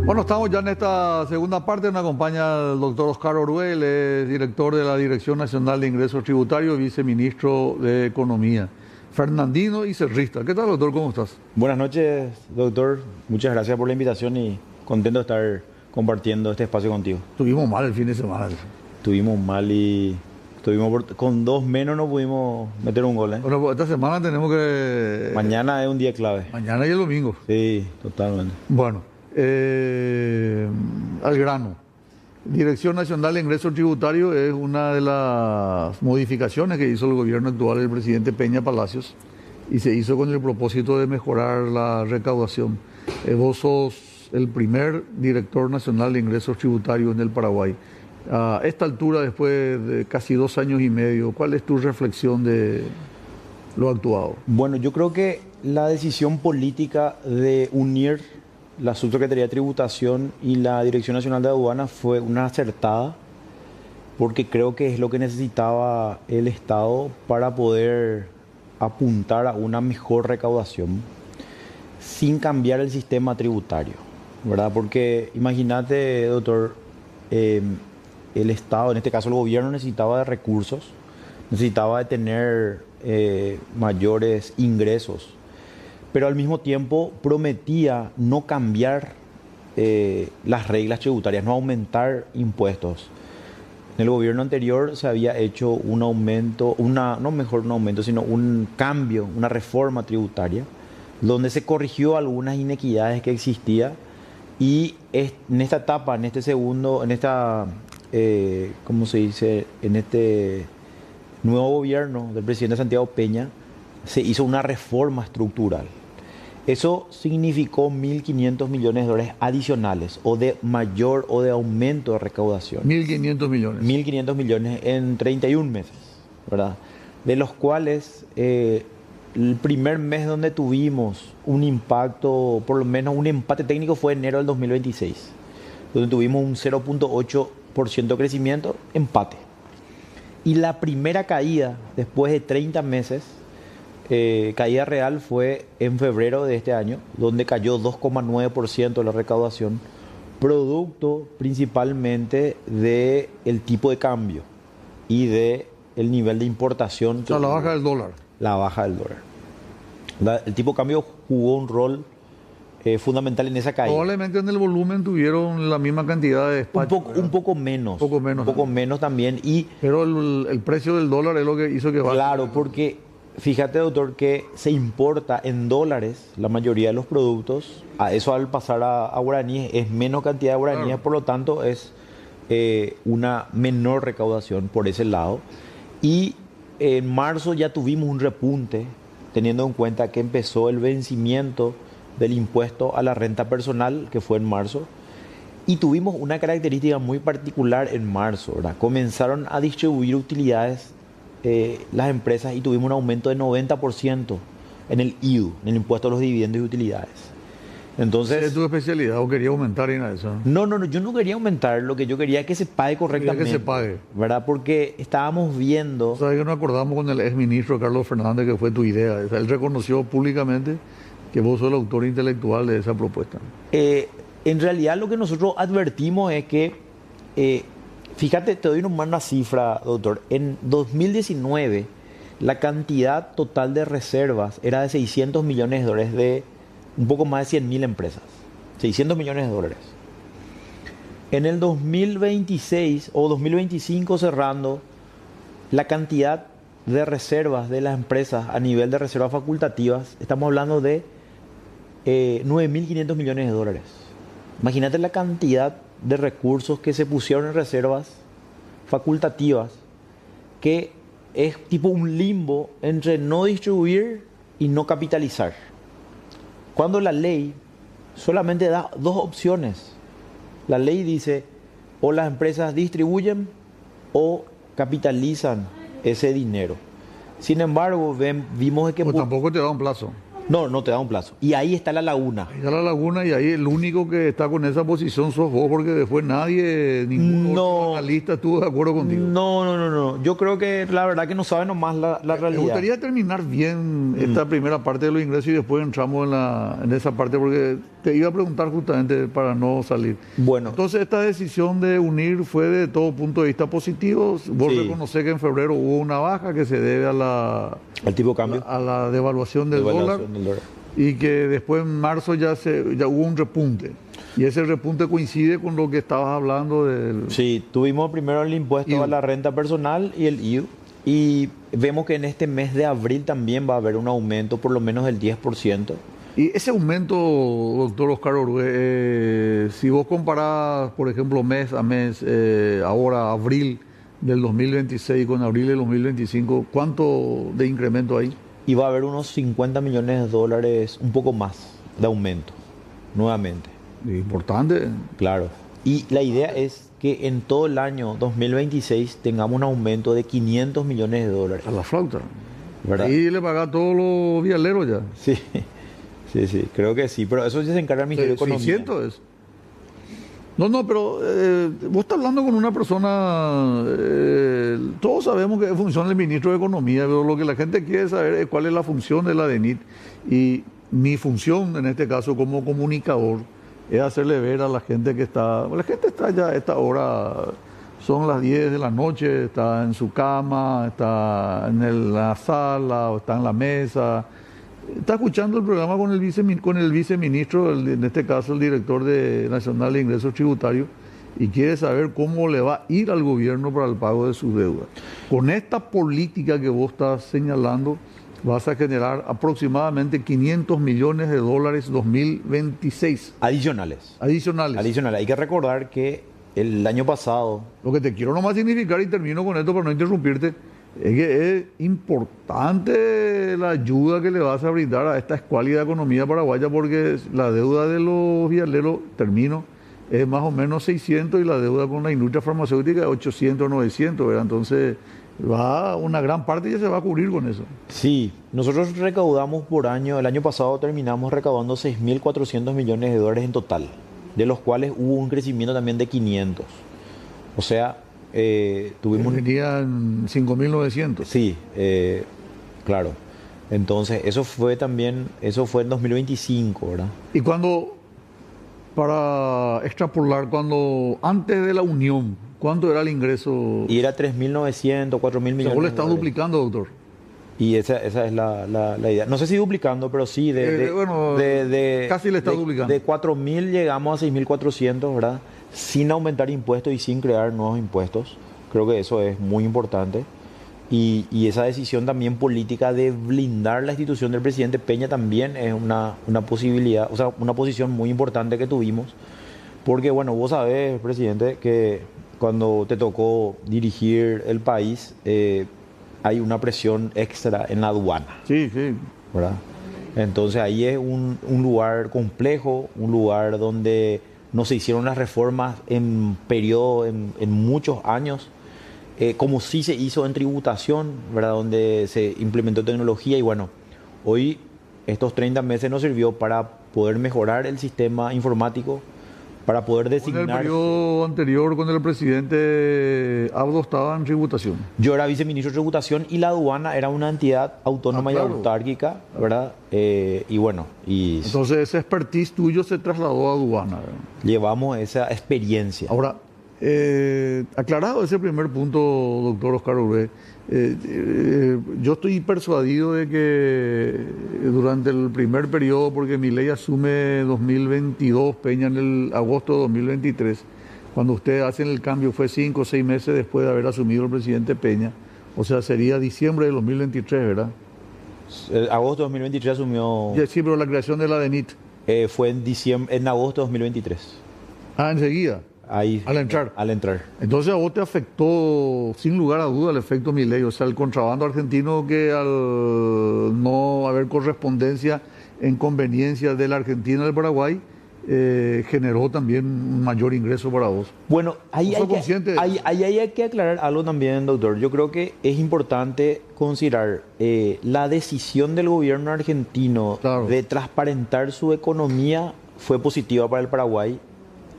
Bueno, estamos ya en esta segunda parte. Nos acompaña el doctor Oscar Orué, él es director de la Dirección Nacional de Ingresos Tributarios, viceministro de Economía. Fernandino y Cerrista. ¿Qué tal, doctor? ¿Cómo estás? Buenas noches, doctor. Muchas gracias por la invitación y contento de estar compartiendo este espacio contigo. Estuvimos mal el fin de semana. Estuvimos mal y con 2 menos no pudimos meter un gol. Bueno, pues esta semana tenemos que... Mañana es un día clave. Mañana y el domingo. Sí, totalmente. Bueno, al grano. Dirección Nacional de Ingresos Tributarios es una de las modificaciones que hizo el gobierno actual del presidente Peña Palacios y se hizo con el propósito de mejorar la recaudación. Vos sos el primer director nacional de ingresos tributarios en el Paraguay. A esta altura, después de casi 2 años y medio, ¿cuál es tu reflexión de lo actuado? Bueno, yo creo que la decisión política de unir la Subsecretaría de Tributación y la Dirección Nacional de Aduanas fue una acertada, porque creo que es lo que necesitaba el Estado para poder apuntar a una mejor recaudación sin cambiar el sistema tributario, ¿verdad? Porque imagínate, doctor, el Estado, en este caso el gobierno, necesitaba de recursos, necesitaba de tener mayores ingresos, pero al mismo tiempo prometía no cambiar las reglas tributarias, no aumentar impuestos. En el gobierno anterior se había hecho un aumento, sino un cambio, una reforma tributaria, donde se corrigió algunas inequidades que existían y en esta etapa, en este nuevo gobierno del presidente Santiago Peña, se hizo una reforma estructural. Eso significó 1.500 millones de dólares adicionales o de aumento de recaudación. 1.500 millones. 1.500 millones en 31 meses, ¿verdad? De los cuales el primer mes donde tuvimos un impacto, por lo menos un empate técnico, fue enero del 2026, donde tuvimos un 0.8% de crecimiento, empate. Y la primera caída, después de 30 meses, caída real, fue en febrero de este año, donde cayó 2,9% de la recaudación, producto principalmente del tipo de cambio y del nivel de importación. O sea, la baja del dólar. La baja del dólar. El tipo de cambio jugó un rol fundamental en esa caída. Probablemente en el volumen tuvieron la misma cantidad de despacho. Un poco menos. Un poco menos también. Pero el precio del dólar es lo que hizo que baje. Claro, porque fíjate, doctor, que se importa en dólares la mayoría de los productos. A eso, al pasar a guaraníes, es menos cantidad de guaraníes, claro. Por lo tanto es una menor recaudación por ese lado. Y en marzo ya tuvimos un repunte, teniendo en cuenta que empezó el vencimiento del impuesto a la renta personal, que fue en marzo, y tuvimos una característica muy particular en marzo, ¿verdad? Comenzaron a distribuir utilidades las empresas y tuvimos un aumento de 90% en el IVU, en el impuesto a los dividendos y utilidades. Entonces, ¿es tu especialidad o quería aumentar en eso? No, yo no quería aumentar, lo que yo quería es que se pague correctamente. Quería que se pague. ¿Verdad? Porque estábamos viendo... ¿Sabes que nos acordamos con el exministro Carlos Fernández, que fue tu idea? Él reconoció públicamente que vos sos el autor intelectual de esa propuesta. En realidad lo que nosotros advertimos es que, fíjate, te doy nomás una cifra, doctor. En 2019, la cantidad total de reservas era de 600 millones de dólares de un poco más de 100.000 empresas. 600 millones de dólares. En el 2026 o 2025 cerrando, la cantidad de reservas de las empresas a nivel de reservas facultativas, estamos hablando de 9.500 millones de dólares. Imagínate la cantidad de recursos que se pusieron en reservas facultativas, que es tipo un limbo entre no distribuir y no capitalizar. Cuando la ley solamente da dos opciones. La ley dice o las empresas distribuyen o capitalizan ese dinero. Sin embargo, vimos que... Pues tampoco te da un plazo. No te da un plazo. Y ahí está la laguna. Ahí está la laguna y ahí el único que está con esa posición sos vos, porque después nadie, ningún otro analista estuvo de acuerdo contigo. No. Yo creo que la verdad que no saben nomás la realidad. Me gustaría terminar bien esta primera parte de los ingresos y después entramos en esa parte, porque te iba a preguntar justamente para no salir. Bueno. Entonces, esta decisión de unir fue de todo punto de vista positivo. Vos reconocés que en febrero hubo una baja que se debe al tipo de cambio, a la devaluación del dólar. Y que después en marzo ya hubo un repunte. Y ese repunte coincide con lo que estabas hablando del... Sí, tuvimos primero el impuesto IVA. a la renta personal y el IVA. Y vemos que en este mes de abril también va a haber un aumento por lo menos del 10%. Y ese aumento, doctor Oscar Orue, si vos comparás, por ejemplo, mes a mes, ahora abril del 2026 con abril del 2025, ¿cuánto de incremento hay? Y va a haber unos 50 millones de dólares, un poco más de aumento, nuevamente. Importante. Claro. Y la idea es que en todo el año 2026 tengamos un aumento de 500 millones de dólares. A la flauta. ¿Verdad? Ahí le paga a todos los vialeros ya. Sí, creo que sí. Pero eso ya se encarga el Ministerio de Economía. 600 es. No, pero vos estás hablando con una persona, todos sabemos que funciona el ministro de Economía, pero lo que la gente quiere saber es cuál es la función de la DENIT. Y mi función, en este caso, como comunicador, es hacerle ver a la gente que está... La gente está ya a esta hora, son las 10 de la noche, está en su cama, está en la sala, o está en la mesa... Está escuchando el programa con el viceministro, en este caso el director nacional de ingresos tributarios, y quiere saber cómo le va a ir al gobierno para el pago de sus deudas. Con esta política que vos estás señalando, vas a generar aproximadamente 500 millones de dólares 2026. Adicionales. Hay que recordar que el año pasado... Lo que te quiero nomás significar, y termino con esto para no interrumpirte, es que es importante la ayuda que le vas a brindar a esta escuálida economía paraguaya, porque la deuda de los vialeros, es más o menos 600 y la deuda con la industria farmacéutica es 800, 900, ¿verdad? Entonces, una gran parte ya se va a cubrir con eso. Sí, nosotros recaudamos por año, el año pasado terminamos recaudando 6.400 millones de dólares en total, de los cuales hubo un crecimiento también de 500. O sea... tuvimos... Tenían 5.900. Sí, claro. Entonces, eso fue en 2025, ¿verdad? Y para extrapolar, antes de la unión, ¿cuánto era el ingreso? Y era 3.900, 4.000 millones. Vos le estás duplicando, doctor. Y esa es la idea. No sé si duplicando, pero sí. Casi le está duplicando. De 4.000 llegamos a 6.400, ¿verdad? Sin aumentar impuestos y sin crear nuevos impuestos. Creo que eso es muy importante. Y esa decisión también política de blindar la institución del presidente Peña también es una posibilidad, o sea, una posición muy importante que tuvimos. Porque, bueno, vos sabés, presidente, que cuando te tocó dirigir el país, hay una presión extra en la aduana. Sí. ¿Verdad? Entonces ahí es un lugar complejo, un lugar donde no se hicieron las reformas en muchos años, como sí se hizo en tributación, ¿verdad? Donde se implementó tecnología y bueno, hoy estos 30 meses nos sirvió para poder mejorar el sistema informático, para poder designar... En el periodo anterior, cuando el presidente Abdo estaba en tributación. Yo era viceministro de tributación y la aduana era una entidad autónoma y autárquica, ¿verdad? Y bueno... Entonces ese expertise tuyo se trasladó a aduana, ¿verdad? Llevamos esa experiencia. Ahora, aclarado ese primer punto, doctor Oscar Orue, yo estoy persuadido de que durante el primer periodo, porque mi ley asume 2022, Peña en el agosto de 2023, cuando ustedes hacen el cambio fue 5 o 6 meses después de haber asumido el presidente Peña, o sea, sería diciembre de 2023, ¿verdad? Agosto de 2023 asumió... Sí, pero la creación de la DENIT. Fue en agosto de 2023. Enseguida. ahí Al entrar. Al entrar. Entonces a vos te afectó sin lugar a duda el efecto Milei, o sea, el contrabando argentino que al no haber correspondencia en conveniencia de la Argentina y del Paraguay, generó también un mayor ingreso para vos. Bueno, ahí ¿Sos consciente de eso? ahí hay que aclarar algo también, doctor. Yo creo que es importante considerar la decisión del gobierno argentino Claro. de transparentar su economía fue positiva para el Paraguay.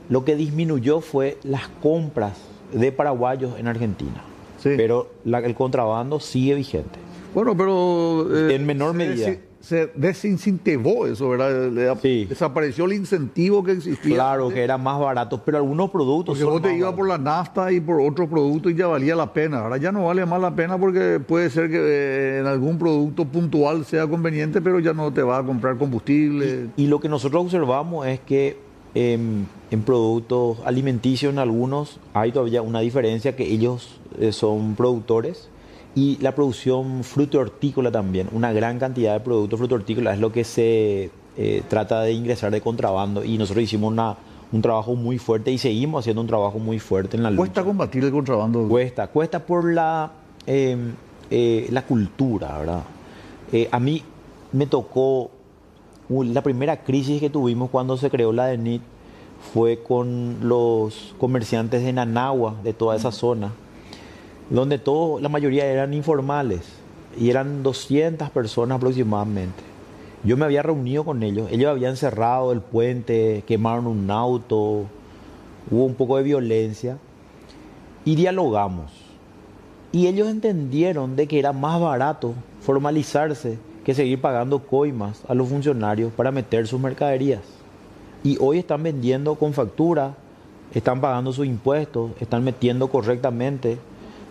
Lo que disminuyó fue las compras de paraguayos en Argentina. Sí. Pero el contrabando sigue vigente. Bueno, pero... En menor medida. Se desincentivó eso, ¿verdad? Sí. Desapareció el incentivo que existía. Claro que era más barato, pero algunos productos Porque son vos te más ibas por baratos. la nafta y por otros productos y ya valía la pena. Ahora ya no vale más la pena porque puede ser que en algún producto puntual sea conveniente, pero ya no te va a comprar combustible. Y lo que nosotros observamos es que en productos alimenticios, en algunos, hay todavía una diferencia que ellos son productores. Y la producción fruto hortícola también, una gran cantidad de productos fruto hortícola es lo que se trata de ingresar de contrabando. Y nosotros hicimos un trabajo muy fuerte y seguimos haciendo un trabajo muy fuerte en la lucha. Cuesta combatir el contrabando. Cuesta por la cultura, ¿verdad? A mí me tocó, la primera crisis que tuvimos cuando se creó la DENIT fue con los comerciantes de Nanagua, de toda esa zona, donde la mayoría eran informales y eran 200 personas aproximadamente. Yo me había reunido con ellos habían cerrado el puente, quemaron un auto, hubo un poco de violencia y dialogamos. Y ellos entendieron de que era más barato formalizarse que seguir pagando coimas a los funcionarios para meter sus mercaderías. Y hoy están vendiendo con factura, están pagando sus impuestos, están metiendo correctamente,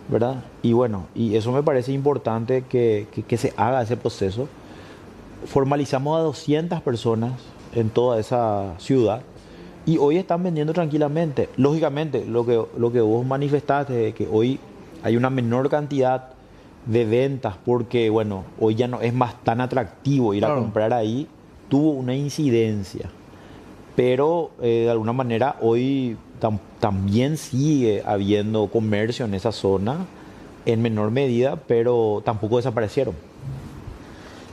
¿verdad? Y bueno, y eso me parece importante que se haga ese proceso. Formalizamos a 200 personas en toda esa ciudad y hoy están vendiendo tranquilamente. Lógicamente, lo que vos manifestaste, de que hoy hay una menor cantidad de ventas porque, bueno, hoy ya no es más tan atractivo ir a comprar ahí, tuvo una incidencia. Pero de alguna manera hoy también sigue habiendo comercio en esa zona, en menor medida, pero tampoco desaparecieron.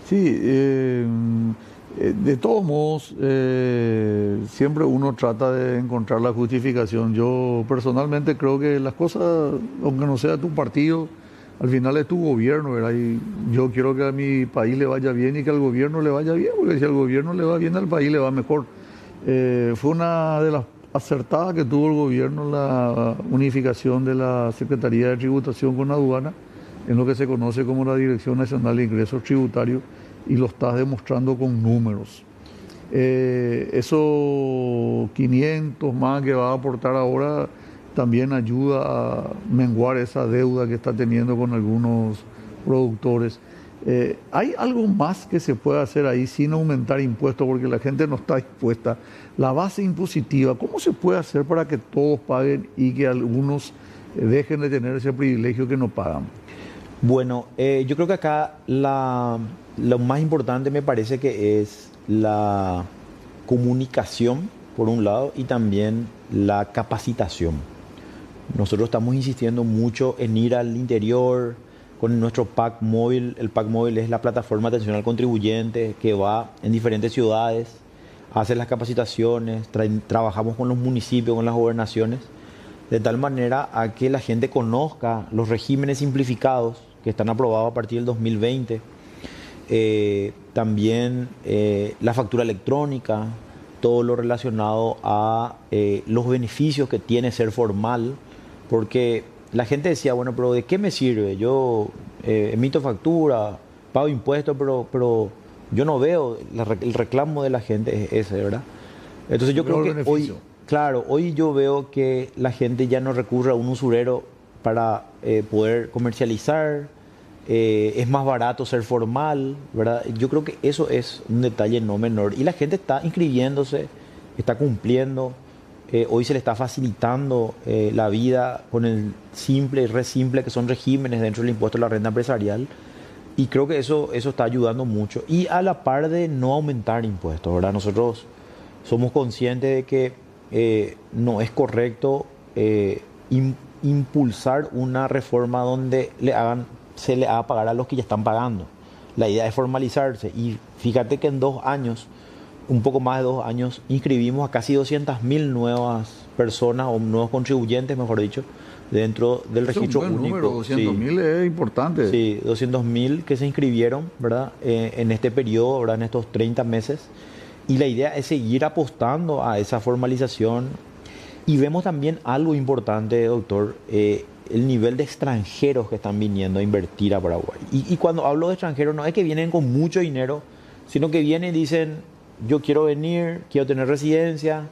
Sí, de todos modos, siempre uno trata de encontrar la justificación. Yo personalmente creo que las cosas, aunque no sea tu partido, al final es tu gobierno, ¿verdad? Y yo quiero que a mi país le vaya bien y que al gobierno le vaya bien, porque si al gobierno le va bien, al país le va mejor. Fue una de las acertadas que tuvo el gobierno la unificación de la Secretaría de Tributación con aduana en lo que se conoce como la Dirección Nacional de Ingresos Tributarios y lo estás demostrando con números. Esos 500 más que va a aportar ahora también ayuda a menguar esa deuda que está teniendo con algunos productores. ¿Hay algo más que se puede hacer ahí sin aumentar impuestos? Porque la gente no está dispuesta. La base impositiva, ¿cómo se puede hacer para que todos paguen y que algunos dejen de tener ese privilegio que no pagan? Bueno, yo creo que acá lo más importante me parece que es la comunicación, por un lado, y también la capacitación. Nosotros estamos insistiendo mucho en ir al interior con nuestro PAC móvil. El PAC móvil es la plataforma de atención al contribuyente que va en diferentes ciudades, hace las capacitaciones, trabajamos con los municipios, con las gobernaciones, de tal manera a que la gente conozca los regímenes simplificados que están aprobados a partir del 2020. También la factura electrónica, todo lo relacionado a los beneficios que tiene ser formal, porque la gente decía, bueno, pero ¿de qué me sirve? Yo emito factura, pago impuestos, pero yo no veo, el reclamo de la gente es ese, ¿verdad? Entonces yo creo que hoy, claro, hoy yo veo que la gente ya no recurre a un usurero para poder comercializar, es más barato ser formal, ¿verdad? Yo creo que eso es un detalle no menor. Y la gente está inscribiéndose, está cumpliendo. Hoy se le está facilitando la vida con el simple y re simple que son regímenes dentro del impuesto a la renta empresarial. Y creo que eso está ayudando mucho. Y a la par de no aumentar impuestos, ¿verdad? Nosotros somos conscientes de que no es correcto impulsar una reforma donde se le haga pagar a los que ya están pagando. La idea es formalizarse y fíjate que en 2 años, un poco más de 2 años, inscribimos a casi 200.000 nuevas personas o nuevos contribuyentes, mejor dicho, dentro del registro único. Número, 200.000 es importante. Sí, 200.000 que se inscribieron, ¿verdad? En este periodo, ¿verdad? En estos 30 meses. Y la idea es seguir apostando a esa formalización. Y vemos también algo importante, doctor, el nivel de extranjeros que están viniendo a invertir a Paraguay. Y cuando hablo de extranjeros, no es que vienen con mucho dinero, sino que vienen y dicen, yo quiero venir, quiero tener residencia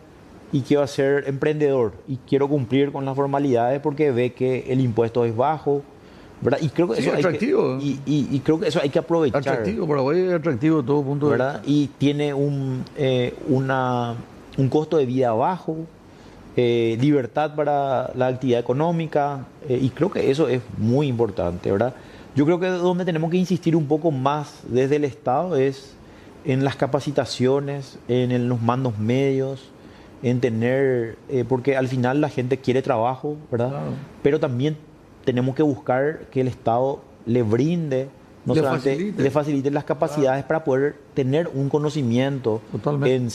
y quiero ser emprendedor y quiero cumplir con las formalidades porque ve que el impuesto es bajo, ¿verdad? Y creo que eso atractivo. Y creo que eso hay que aprovechar. Atractivo, Paraguay es atractivo de todo punto de vista. Y tiene un costo de vida bajo, libertad para la actividad económica, y creo que eso es muy importante, ¿verdad? Yo creo que donde tenemos que insistir un poco más desde el Estado es en las capacitaciones, en los mandos medios, en tener, porque al final la gente quiere trabajo, ¿verdad? Claro. Pero también tenemos que buscar que el Estado le brinde, le facilite las capacidades para poder tener un conocimiento en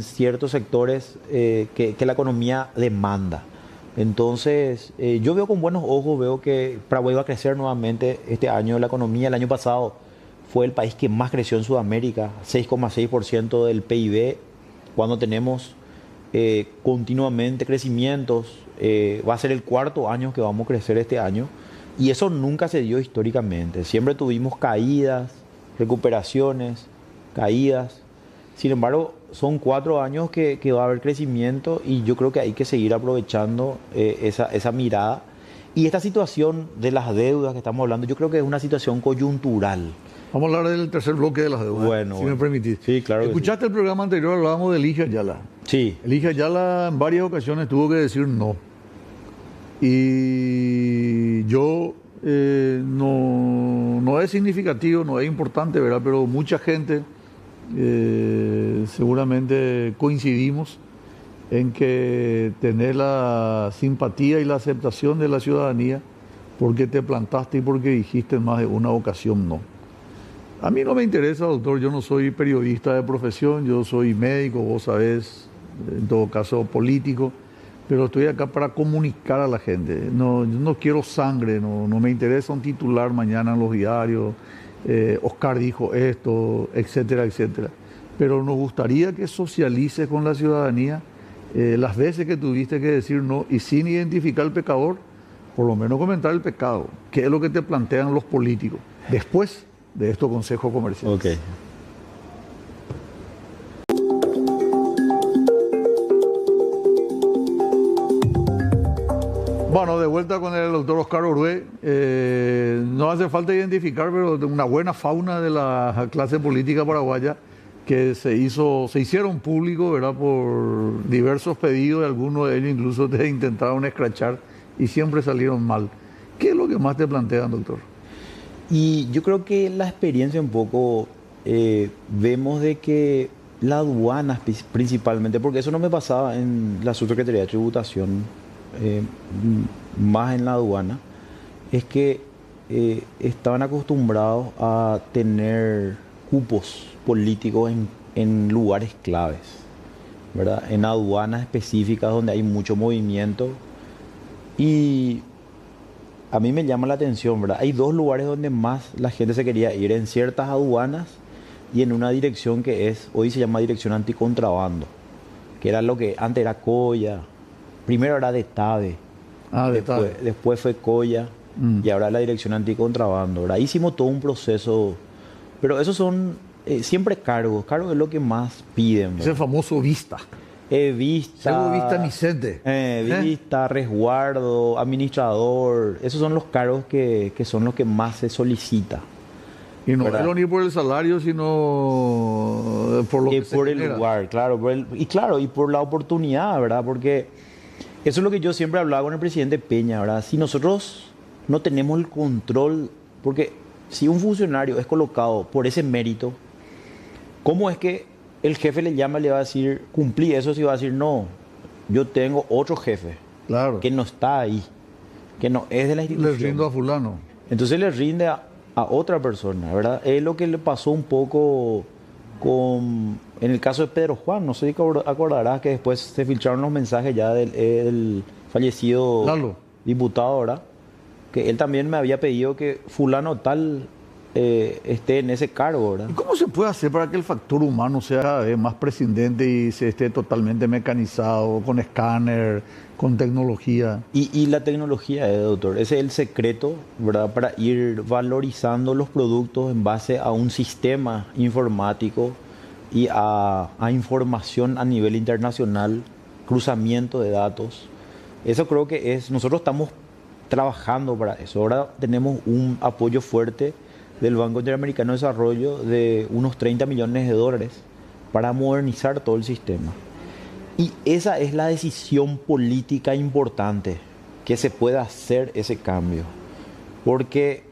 ciertos sectores que la economía demanda. Entonces, yo veo con buenos ojos, veo que Paraguay va a crecer nuevamente este año de la economía. El año pasado fue el país que más creció en Sudamérica, 6,6% del PIB, cuando tenemos continuamente crecimientos. Va a ser el 4.º año que vamos a crecer este año. Y eso nunca se dio históricamente. Siempre tuvimos caídas, recuperaciones, caídas. Sin embargo, son 4 años que va a haber crecimiento y yo creo que hay que seguir aprovechando esa mirada. Y esta situación de las deudas que estamos hablando, yo creo que es una situación coyuntural. Vamos a hablar del tercer bloque de las deudas, bueno, si me permitís. Sí, claro. ¿Escuchaste el programa anterior? Hablábamos de Eligio Ayala. Sí. Eligio Ayala en varias ocasiones tuvo que decir no. Y yo no es significativo, no es importante, ¿verdad? Pero mucha gente seguramente coincidimos en que tener la simpatía y la aceptación de la ciudadanía porque te plantaste y porque dijiste en más de una ocasión no. A mí no me interesa, doctor, yo no soy periodista de profesión, yo soy médico, vos sabés, en todo caso político, pero estoy acá para comunicar a la gente. No, yo no quiero sangre, no me interesa un titular mañana en los diarios, Oscar dijo esto, etcétera, etcétera. Pero nos gustaría que socialices con la ciudadanía las veces que tuviste que decir no y sin identificar al pecador, por lo menos comentar el pecado, que es lo que te plantean los políticos después de estos consejos comerciales. Okay. Bueno, de vuelta con el doctor Oscar Orué. No hace falta identificar, pero una buena fauna de la clase política paraguaya que se hicieron públicos, ¿verdad? Por diversos pedidos, y algunos de ellos incluso te intentaron escrachar y siempre salieron mal. ¿Qué es lo que más te plantean, doctor? Y yo creo que la experiencia un poco, vemos de que la aduana principalmente, porque eso no me pasaba en la Subsecretaría de Tributación, más en la aduana, es que estaban acostumbrados a tener cupos políticos en lugares claves, ¿verdad? En aduanas específicas donde hay mucho movimiento. Y a mí me llama la atención, ¿verdad? Hay 2 lugares donde más la gente se quería ir, en ciertas aduanas y en una dirección que hoy se llama Dirección Anticontrabando, que era lo que antes era Coya, primero era de TABE, después fue Coya y ahora la Dirección Anticontrabando, ¿verdad? Hicimos todo un proceso, pero esos son siempre cargos es lo que más piden, ¿verdad? Ese famoso vista. Vista Vicente. Vista, resguardo, administrador, esos son los cargos que son los que más se solicita. Y no es ni por el salario, sino por lo que por el lugar, claro, y por la oportunidad, ¿verdad? Porque eso es lo que yo siempre hablaba con el presidente Peña, ¿verdad? Si nosotros no tenemos el control, porque si un funcionario es colocado por ese mérito, ¿cómo es que el jefe le llama y le va a decir, cumplí eso? Si va a decir, no, yo tengo otro jefe Claro. que no está ahí, que no es de la Le institución. rindo a fulano. Entonces le rinde a otra persona, ¿verdad? Es lo que le pasó un poco en el caso de Pedro Juan. No sé si acordarás que después se filtraron los mensajes ya del fallecido Lalo. diputado, ¿verdad? Que él también me había pedido que fulano tal esté en ese cargo, ¿verdad? ¿Y cómo se puede hacer para que el factor humano sea cada vez más prescindente y se esté totalmente mecanizado, con escáner, con tecnología? Y la tecnología, doctor, ese es el secreto, ¿verdad? Para ir valorizando los productos en base a un sistema informático y a información a nivel internacional, cruzamiento de datos. Eso creo que nosotros estamos trabajando para eso. Ahora tenemos un apoyo fuerte del Banco Interamericano de Desarrollo de unos 30 millones de dólares para modernizar todo el sistema. Y esa es la decisión política importante, que se pueda hacer ese cambio. Porque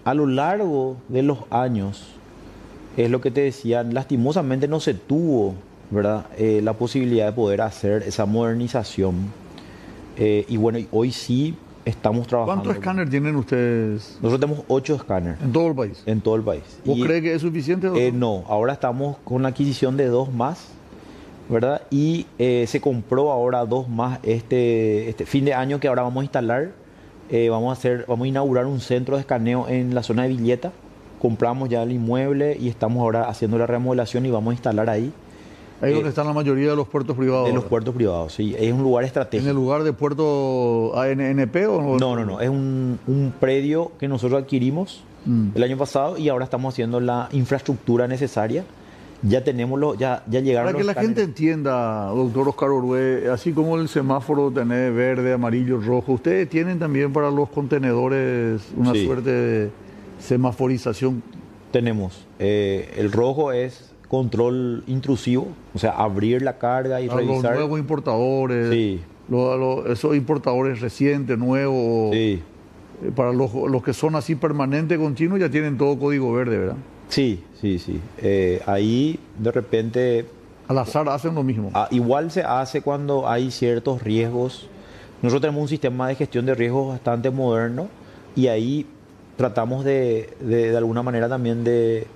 a lo largo de los años, es lo que te decía, lastimosamente no se tuvo, ¿verdad? La posibilidad de poder hacer esa modernización. Y bueno, hoy sí estamos trabajando. ¿Cuántos escáneres tienen ustedes Nosotros tenemos 8 escáneres en todo el país? en todo el país. ¿Vos crees que es suficiente? No, ahora estamos con la adquisición de 2 más, ¿verdad? Y se compró ahora 2 más este fin de año que ahora vamos a instalar. Vamos a inaugurar un centro de escaneo en la zona de Villeta. Compramos ya el inmueble y estamos ahora haciendo la remodelación y vamos a instalar ahí. Ahí es donde están la mayoría de los puertos privados. De los puertos privados, sí. Es un lugar ¿En estratégico. el lugar de puerto ANP o no? No. Es un predio que nosotros adquirimos el año pasado y ahora estamos haciendo la infraestructura necesaria. Ya tenemos ya llegaron Para que los la gente escáneres. entienda, doctor Oscar Orué, así como el semáforo tenés verde, amarillo, rojo, ustedes tienen también para los contenedores una Sí. suerte de semaforización. Tenemos. El rojo es control intrusivo, o sea, abrir la carga y A los revisar. nuevos importadores, Sí. esos importadores recientes, nuevos, Sí. para los que son así permanentes, continuos, ya tienen todo código verde, ¿verdad? Sí. Ahí de repente Al azar hacen lo mismo. igual se hace cuando hay ciertos riesgos. Nosotros tenemos un sistema de gestión de riesgos bastante moderno y ahí tratamos de alguna manera también de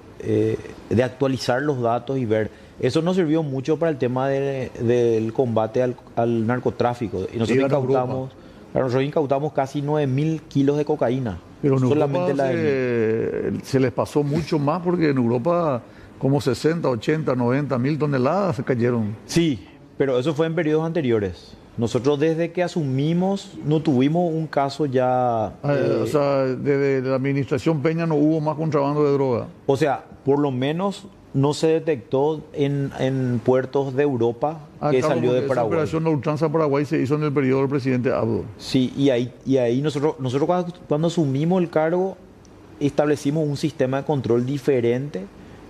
actualizar los datos y ver. Eso nos sirvió mucho para el tema del combate al narcotráfico. Y nosotros Llegan a Europa. nosotros incautamos casi 9.000 kilos de cocaína. Pero en solamente Europa se les pasó mucho más porque en Europa como 60, 80, 90 mil toneladas se cayeron. Sí, pero eso fue en periodos anteriores. Nosotros desde que asumimos no tuvimos un caso ya... O sea, desde la administración Peña no hubo más contrabando de droga. O sea, por lo menos no se detectó en puertos de Europa que Claro, salió de porque esa Paraguay. operación La Ultranza Paraguay se hizo en el periodo del presidente Abdo. Sí, y ahí nosotros cuando asumimos el cargo establecimos un sistema de control diferente,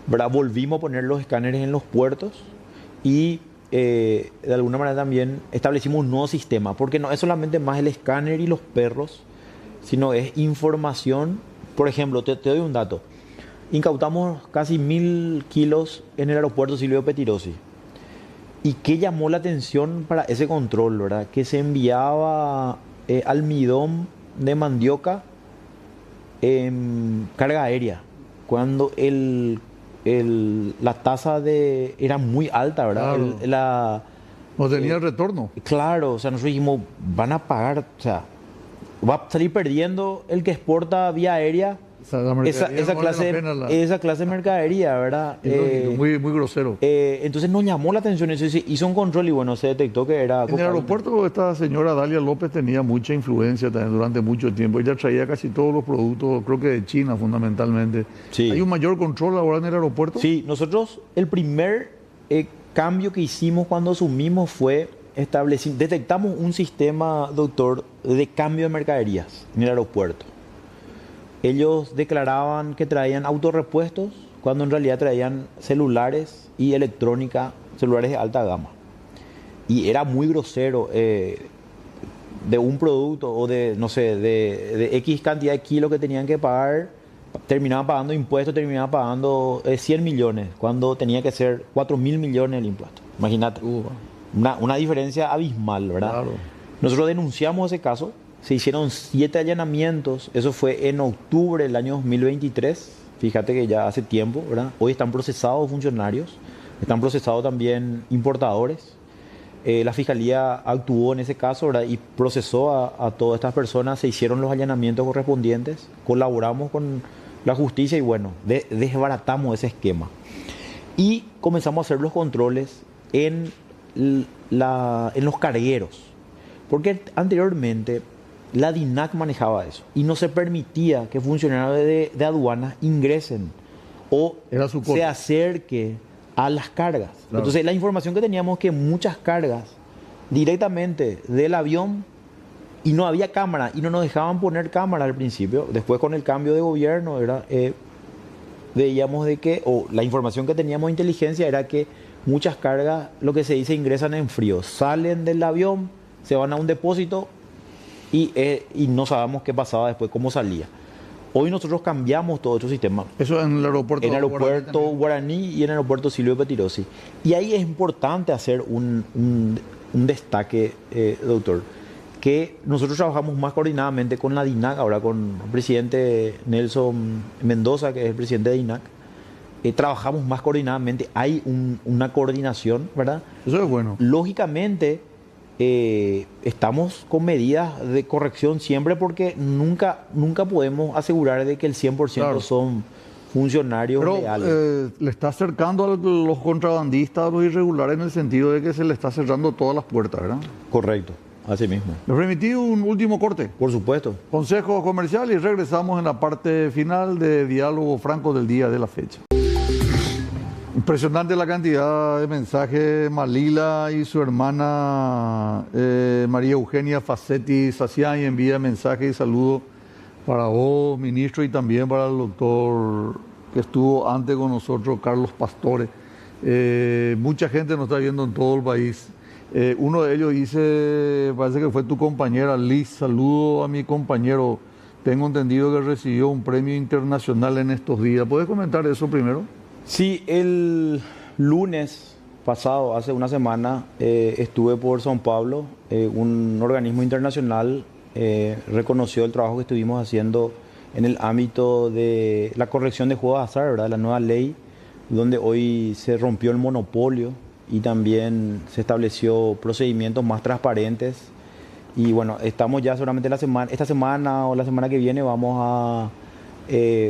¿verdad? Volvimos a poner los escáneres en los puertos y de alguna manera también establecimos un nuevo sistema, porque no es solamente más el escáner y los perros, sino es información. Por ejemplo, te doy un dato. Incautamos casi 1.000 kilos en el aeropuerto Silvio Pettirossi. ¿Y qué llamó la atención para ese control, verdad? Que se enviaba almidón de mandioca en carga aérea, cuando la tasa era muy alta, ¿verdad? Claro. No tenía el retorno. Claro, o sea, nosotros dijimos, van a pagar, o sea, va a salir perdiendo el que exporta vía aérea. O sea, la mercadería Esa no vale clase, la pena esa clase de mercadería, ¿verdad? muy, muy grosero. Entonces nos llamó la atención eso, se hizo un control y bueno, se detectó que era... En el aeropuerto esta señora Dalia López tenía mucha influencia también durante mucho tiempo. Ella traía casi todos los productos, creo que de China fundamentalmente. Sí. ¿Hay un mayor control ahora en el aeropuerto? Sí, nosotros el primer cambio que hicimos cuando asumimos fue detectamos un sistema, doctor, de cambio de mercaderías en el aeropuerto. Ellos declaraban que traían autorrepuestos cuando en realidad traían celulares y electrónica, celulares de alta gama. Y era muy grosero de un producto o de, no sé, de X cantidad de kilos que tenían que pagar, terminaban pagando impuestos, terminaban pagando 100 millones, cuando tenía que ser 4.000 millones el impuesto. Imagínate. una diferencia abismal, ¿verdad? Claro. Nosotros denunciamos ese caso, se hicieron 7 allanamientos, eso fue en octubre del año 2023, fíjate que ya hace tiempo, ¿verdad? Hoy están procesados funcionarios, están procesados también importadores. La Fiscalía actuó en ese caso, ¿verdad? Y procesó a todas estas personas, se hicieron los allanamientos correspondientes, colaboramos con la justicia y bueno, desbaratamos ese esquema. Y comenzamos a hacer los controles en los cargueros, porque anteriormente la DINAC manejaba eso y no se permitía que funcionarios de aduanas ingresen o se acerque a las cargas. Claro. Entonces la información que teníamos es que muchas cargas directamente del avión y no había cámara y no nos dejaban poner cámara al principio. Después con el cambio de gobierno veíamos de que, o la información que teníamos de inteligencia era que muchas cargas, lo que se dice, ingresan en frío, salen del avión, se van a un depósito y no sabíamos qué pasaba después, cómo salía. Hoy nosotros cambiamos todo este sistema. Eso en el aeropuerto. En el aeropuerto Guaraní y en el aeropuerto Silvio Pettirossi. Y ahí es importante hacer un destaque, doctor, que nosotros trabajamos más coordinadamente con la DINAC, ahora con el presidente Nelson Mendoza, que es el presidente de DINAC. Trabajamos más coordinadamente, hay una coordinación, ¿verdad? Eso es bueno. Lógicamente, estamos con medidas de corrección siempre porque nunca podemos asegurar de que el 100% claro. Son funcionarios reales. Le está acercando a los contrabandistas, a los irregulares, en el sentido de que se le está cerrando todas las puertas, ¿verdad? Correcto, así mismo. ¿Me permití un último corte? Por supuesto. Consejo comercial y regresamos en la parte final de Diálogo Franco del día de la fecha. Impresionante la cantidad de mensajes. Malila y su hermana María Eugenia Facetti Sacián envía mensajes y saludos para vos, ministro, y también para el doctor que estuvo antes con nosotros, Carlos Pastore. Mucha gente nos está viendo en todo el país. Uno de ellos dice, parece que fue tu compañera Liz, saludo a mi compañero. Tengo entendido que recibió un premio internacional en estos días. ¿Puedes comentar eso primero? Sí, el lunes pasado, hace una semana, estuve por São Paulo. Un organismo internacional reconoció el trabajo que estuvimos haciendo en el ámbito de la corrección de juegos de azar, ¿verdad? La nueva ley, donde hoy se rompió el monopolio y también se estableció procedimientos más transparentes. Y bueno, estamos ya seguramente esta semana o la semana que viene vamos a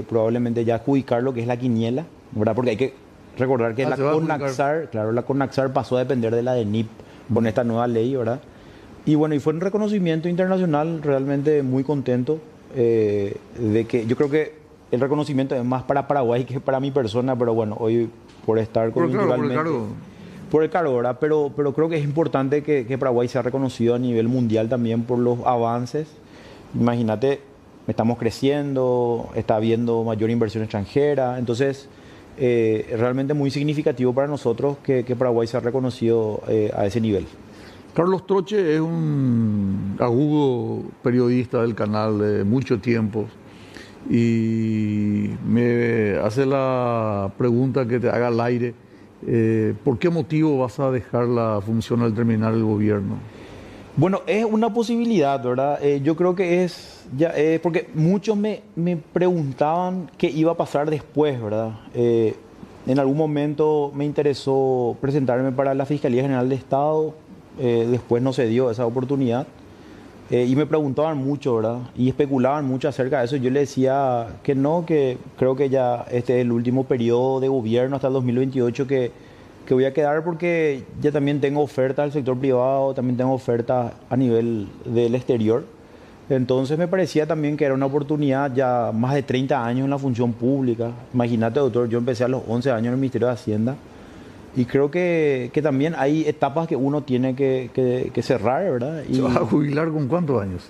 probablemente ya adjudicar lo que es la quiniela, ¿verdad? Porque hay que recordar que la CONAXAR, claro, la CONAXAR pasó a depender de la DENIP con esta nueva ley, ¿verdad? Y bueno, y fue un reconocimiento internacional, realmente muy contento de que yo creo que el reconocimiento es más para Paraguay que para mi persona, pero bueno, hoy por estar coyunturalmente... Por el cargo, ¿verdad? Pero creo que es importante que Paraguay sea reconocido a nivel mundial también por los avances. Imagínate, estamos creciendo, está habiendo mayor inversión extranjera, entonces realmente muy significativo para nosotros que Paraguay sea reconocido a ese nivel. Carlos Troche es un agudo periodista del canal de mucho tiempo y me hace la pregunta que te haga al aire. ¿Por qué motivo vas a dejar la función al terminar el gobierno? Bueno, es una posibilidad, ¿verdad? Yo creo que porque muchos me preguntaban qué iba a pasar después, ¿verdad? En algún momento me interesó presentarme para la Fiscalía General de Estado, después no se dio esa oportunidad y me preguntaban mucho, ¿verdad? Y especulaban mucho acerca de eso. Yo le decía que no, que creo que ya este es el último periodo de gobierno hasta el 2028 que voy a quedar porque ya también tengo ofertas del sector privado, también tengo ofertas a nivel del exterior. Entonces me parecía también que era una oportunidad, ya más de 30 años en la función pública. Imagínate, doctor, yo empecé a los 11 años en el Ministerio de Hacienda y creo que también hay etapas que uno tiene que cerrar, ¿verdad? ¿Se va a jubilar con cuántos años?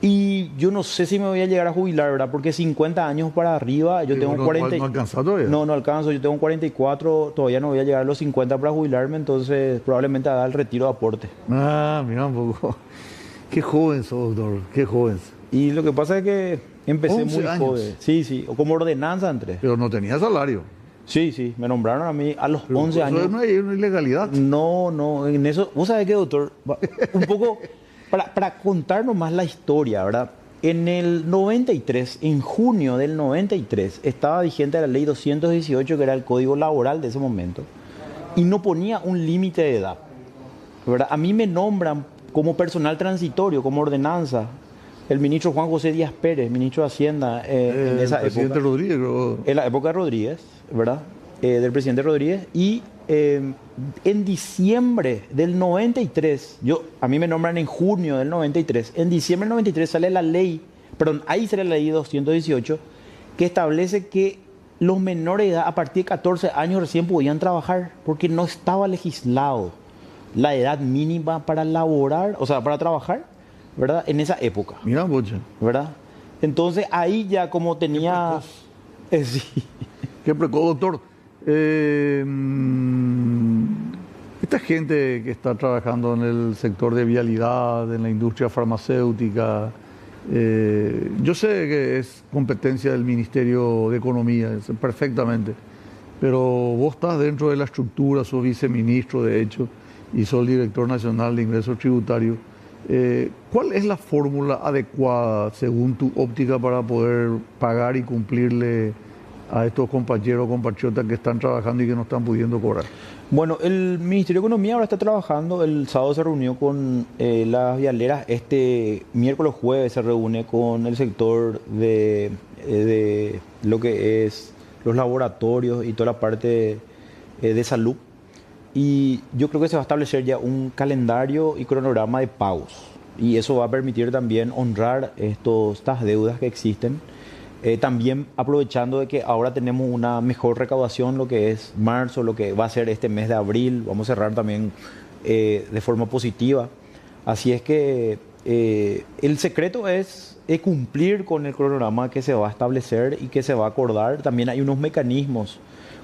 Y yo no sé si me voy a llegar a jubilar, ¿verdad? Porque 50 años para arriba, yo tengo 40... ¿No alcanzas todavía? No alcanzo, yo tengo 44, todavía no voy a llegar a los 50 para jubilarme, entonces probablemente haga el retiro de aporte. Mira un poco. Qué joven sos, doctor, qué joven. Y lo que pasa es que empecé muy años. joven. Sí, como ordenanza entré. Pero no tenía salario. Sí, sí, me nombraron a mí a los Pero 11 eso años. no hay una ilegalidad. No, no, en eso, vos sabés qué, doctor, un poco para contarnos más la historia, ¿verdad? En el 93, en junio del 93, estaba vigente la ley 218, que era el código laboral de ese momento, y no ponía un límite de edad, ¿verdad? A mí me nombran como personal transitorio, como ordenanza, el ministro Juan José Díaz Pérez, ministro de Hacienda, en esa El presidente época. Rodríguez, creo. En la época de Rodríguez, ¿verdad? Del presidente Rodríguez. Y en diciembre del 93, a mí me nombran en junio del 93, en diciembre del 93 sale la ley, perdón, ahí sale la ley 218, que establece que los menores de edad a partir de 14 años recién podían trabajar, porque no estaba legislado la edad mínima para laborar, o sea, para trabajar, ¿verdad? En esa época. Mira, bocha. ¿Verdad? Entonces ahí ya como tenía... sí. Qué precoz, doctor. Esta gente que está trabajando en el sector de vialidad, en la industria farmacéutica, yo sé que es competencia del Ministerio de Economía, perfectamente, pero vos estás dentro de la estructura, sos viceministro, de hecho, y sos el director nacional de ingresos tributarios. ¿Cuál es la fórmula adecuada, según tu óptica, para poder pagar y cumplirle a estos compañeros o compatriotas que están trabajando y que no están pudiendo cobrar? Bueno, el Ministerio de Economía ahora está trabajando. El sábado se reunió con las vialeras. Este miércoles jueves se reúne con el sector de lo que es los laboratorios y toda la parte de salud. Y yo creo que se va a establecer ya un calendario y cronograma de pagos. Y eso va a permitir también honrar estas deudas que existen. También aprovechando de que ahora tenemos una mejor recaudación, lo que es marzo, lo que va a ser este mes de abril. Vamos a cerrar también de forma positiva. Así es que el secreto es cumplir con el cronograma que se va a establecer y que se va a acordar. También hay unos mecanismos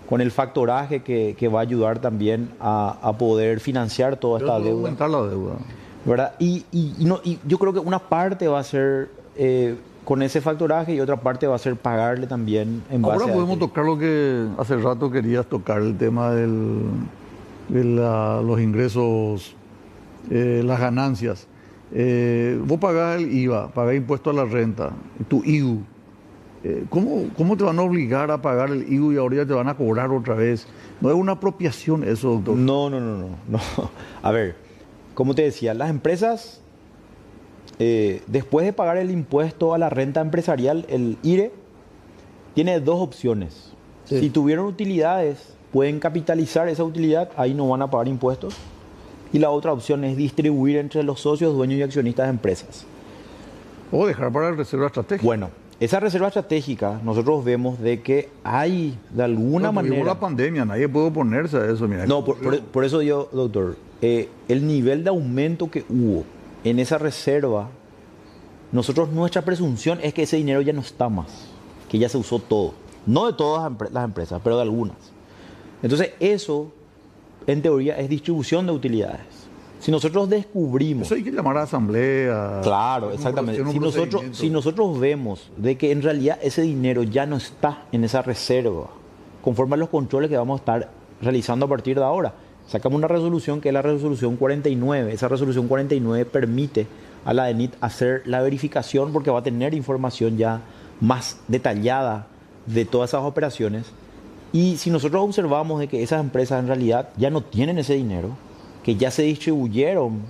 con el factoraje que va a ayudar también a poder financiar toda esta deuda. Aumentar la deuda. ¿Verdad? Y yo creo que una parte va a ser con ese factoraje y otra parte va a ser pagarle también en base Ahora a... podemos tocar lo que hace rato querías tocar, el tema de los ingresos, las ganancias. Vos pagás el IVA, pagás impuesto a la renta, tu IU. ¿Cómo te van a obligar a pagar el IVA y ahora ya te van a cobrar otra vez? ¿No es una apropiación eso, doctor? No. A ver, como te decía, las empresas, después de pagar el impuesto a la renta empresarial, el IRE, tiene dos opciones. Sí. Si tuvieron utilidades, pueden capitalizar esa utilidad, ahí no van a pagar impuestos. Y la otra opción es distribuir entre los socios, dueños y accionistas de empresas. O dejar para la reserva estratégica. Bueno, esa reserva estratégica, nosotros vemos de que hay, de alguna manera... la pandemia, nadie puede oponerse a eso. Mira, No, por eso yo, doctor, el nivel de aumento que hubo en esa reserva, nuestra presunción es que ese dinero ya no está más, que ya se usó todo. No de todas las empresas, pero de algunas. Entonces, eso, en teoría, es distribución de utilidades. Si nosotros descubrimos... Eso hay que llamar a asamblea. Claro, exactamente. Si nosotros vemos de que en realidad ese dinero ya no está en esa reserva, conforme a los controles que vamos a estar realizando a partir de ahora, sacamos una resolución que es la resolución 49. Esa resolución 49 permite a la DENIT hacer la verificación porque va a tener información ya más detallada de todas esas operaciones. Y si nosotros observamos de que esas empresas en realidad ya no tienen ese dinero, que ya se distribuyeron,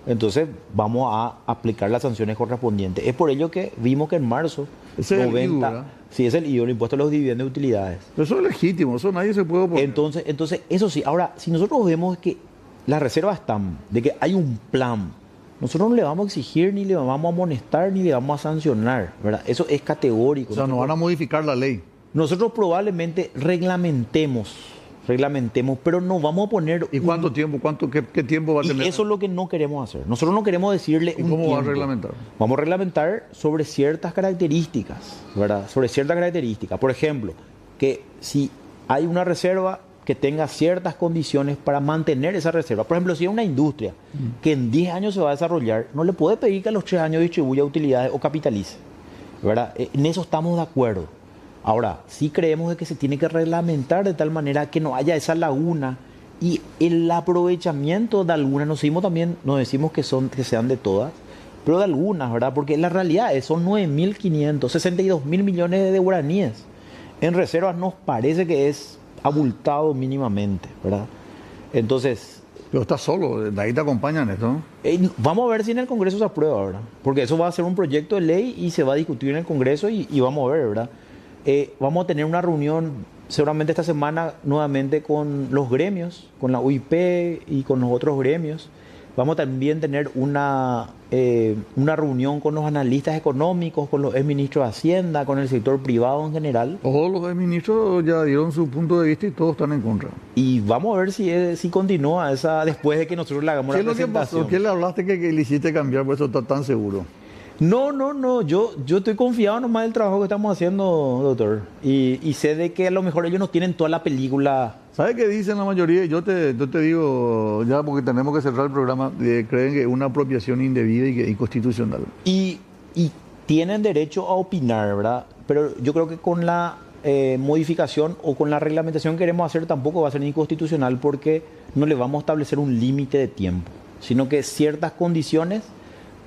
entonces vamos a aplicar las sanciones correspondientes. Es por ello que vimos que en marzo, Ese es el IVU, ¿verdad? sí, es el IVU, el impuesto a los dividendos de utilidades. Pero eso es legítimo, eso nadie se puede oponer. Entonces, eso sí, ahora, si nosotros vemos que las reservas están, de que hay un plan, nosotros no le vamos a exigir, ni le vamos a amonestar, ni le vamos a sancionar, ¿verdad? Eso es categórico. O sea, no van a modificar la ley. Nosotros probablemente reglamentemos, pero no vamos a poner... ¿Y cuánto tiempo? ¿Qué tiempo va a tener? Y eso es lo que no queremos hacer. Nosotros no queremos decirle ¿Y un cómo va a tiempo. reglamentar? Vamos a reglamentar sobre ciertas características, ¿verdad? Sobre ciertas características. Por ejemplo, que si hay una reserva que tenga ciertas condiciones para mantener esa reserva. Por ejemplo, si hay una industria que en 10 años se va a desarrollar, no le puede pedir que a los 3 años distribuya utilidades o capitalice, ¿verdad? En eso estamos de acuerdo. Ahora, sí creemos de que se tiene que reglamentar de tal manera que no haya esa laguna y el aprovechamiento de algunas, no decimos que sean de todas, pero de algunas, ¿verdad? Porque la realidad es, son 9.500, 62.000 millones de guaraníes. En reservas nos parece que es abultado mínimamente, ¿verdad? Entonces... Pero estás solo, de ahí te acompañan esto, ¿no? Vamos a ver si en el Congreso se aprueba, ¿verdad? Porque eso va a ser un proyecto de ley y se va a discutir en el Congreso y vamos a ver, ¿verdad? Vamos a tener una reunión seguramente esta semana nuevamente con los gremios, con la UIP y con los otros gremios. Vamos a también tener una reunión con los analistas económicos, con los exministros de Hacienda, con el sector privado en general. Todos los exministros ya dieron su punto de vista y todos están en contra. Y vamos a ver si continúa esa después de que nosotros le hagamos la presentación. ¿Qué le hablaste que le hiciste cambiar? Por eso está tan seguro. No. Yo estoy confiado nomás del trabajo que estamos haciendo, doctor. Y sé de que a lo mejor ellos no tienen toda la película. ¿Sabes qué dicen la mayoría? Yo te digo, ya porque tenemos que cerrar el programa, creen que es una apropiación indebida y inconstitucional. Y tienen derecho a opinar, ¿verdad? Pero yo creo que con la modificación o con la reglamentación que queremos hacer tampoco va a ser inconstitucional porque no le vamos a establecer un límite de tiempo, sino que ciertas condiciones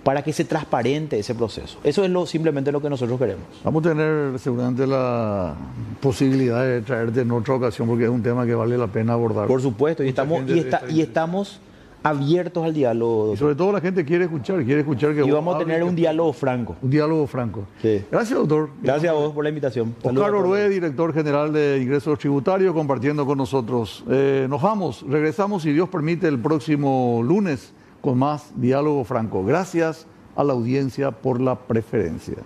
para que se transparente ese proceso. Eso es simplemente lo que nosotros queremos. Vamos a tener seguramente la posibilidad de traerte en otra ocasión porque es un tema que vale la pena abordar. Por supuesto, y estamos abiertos al diálogo. Y sobre todo la gente quiere escuchar que... Y vamos a tener un diálogo franco. Un diálogo franco. Sí. Gracias, doctor. Gracias a vos por la invitación. Oscar Orué, director general de Ingresos Tributarios, compartiendo con nosotros. Nos vamos, regresamos, si Dios permite, el próximo lunes con más Diálogo Franco. Gracias a la audiencia por la preferencia.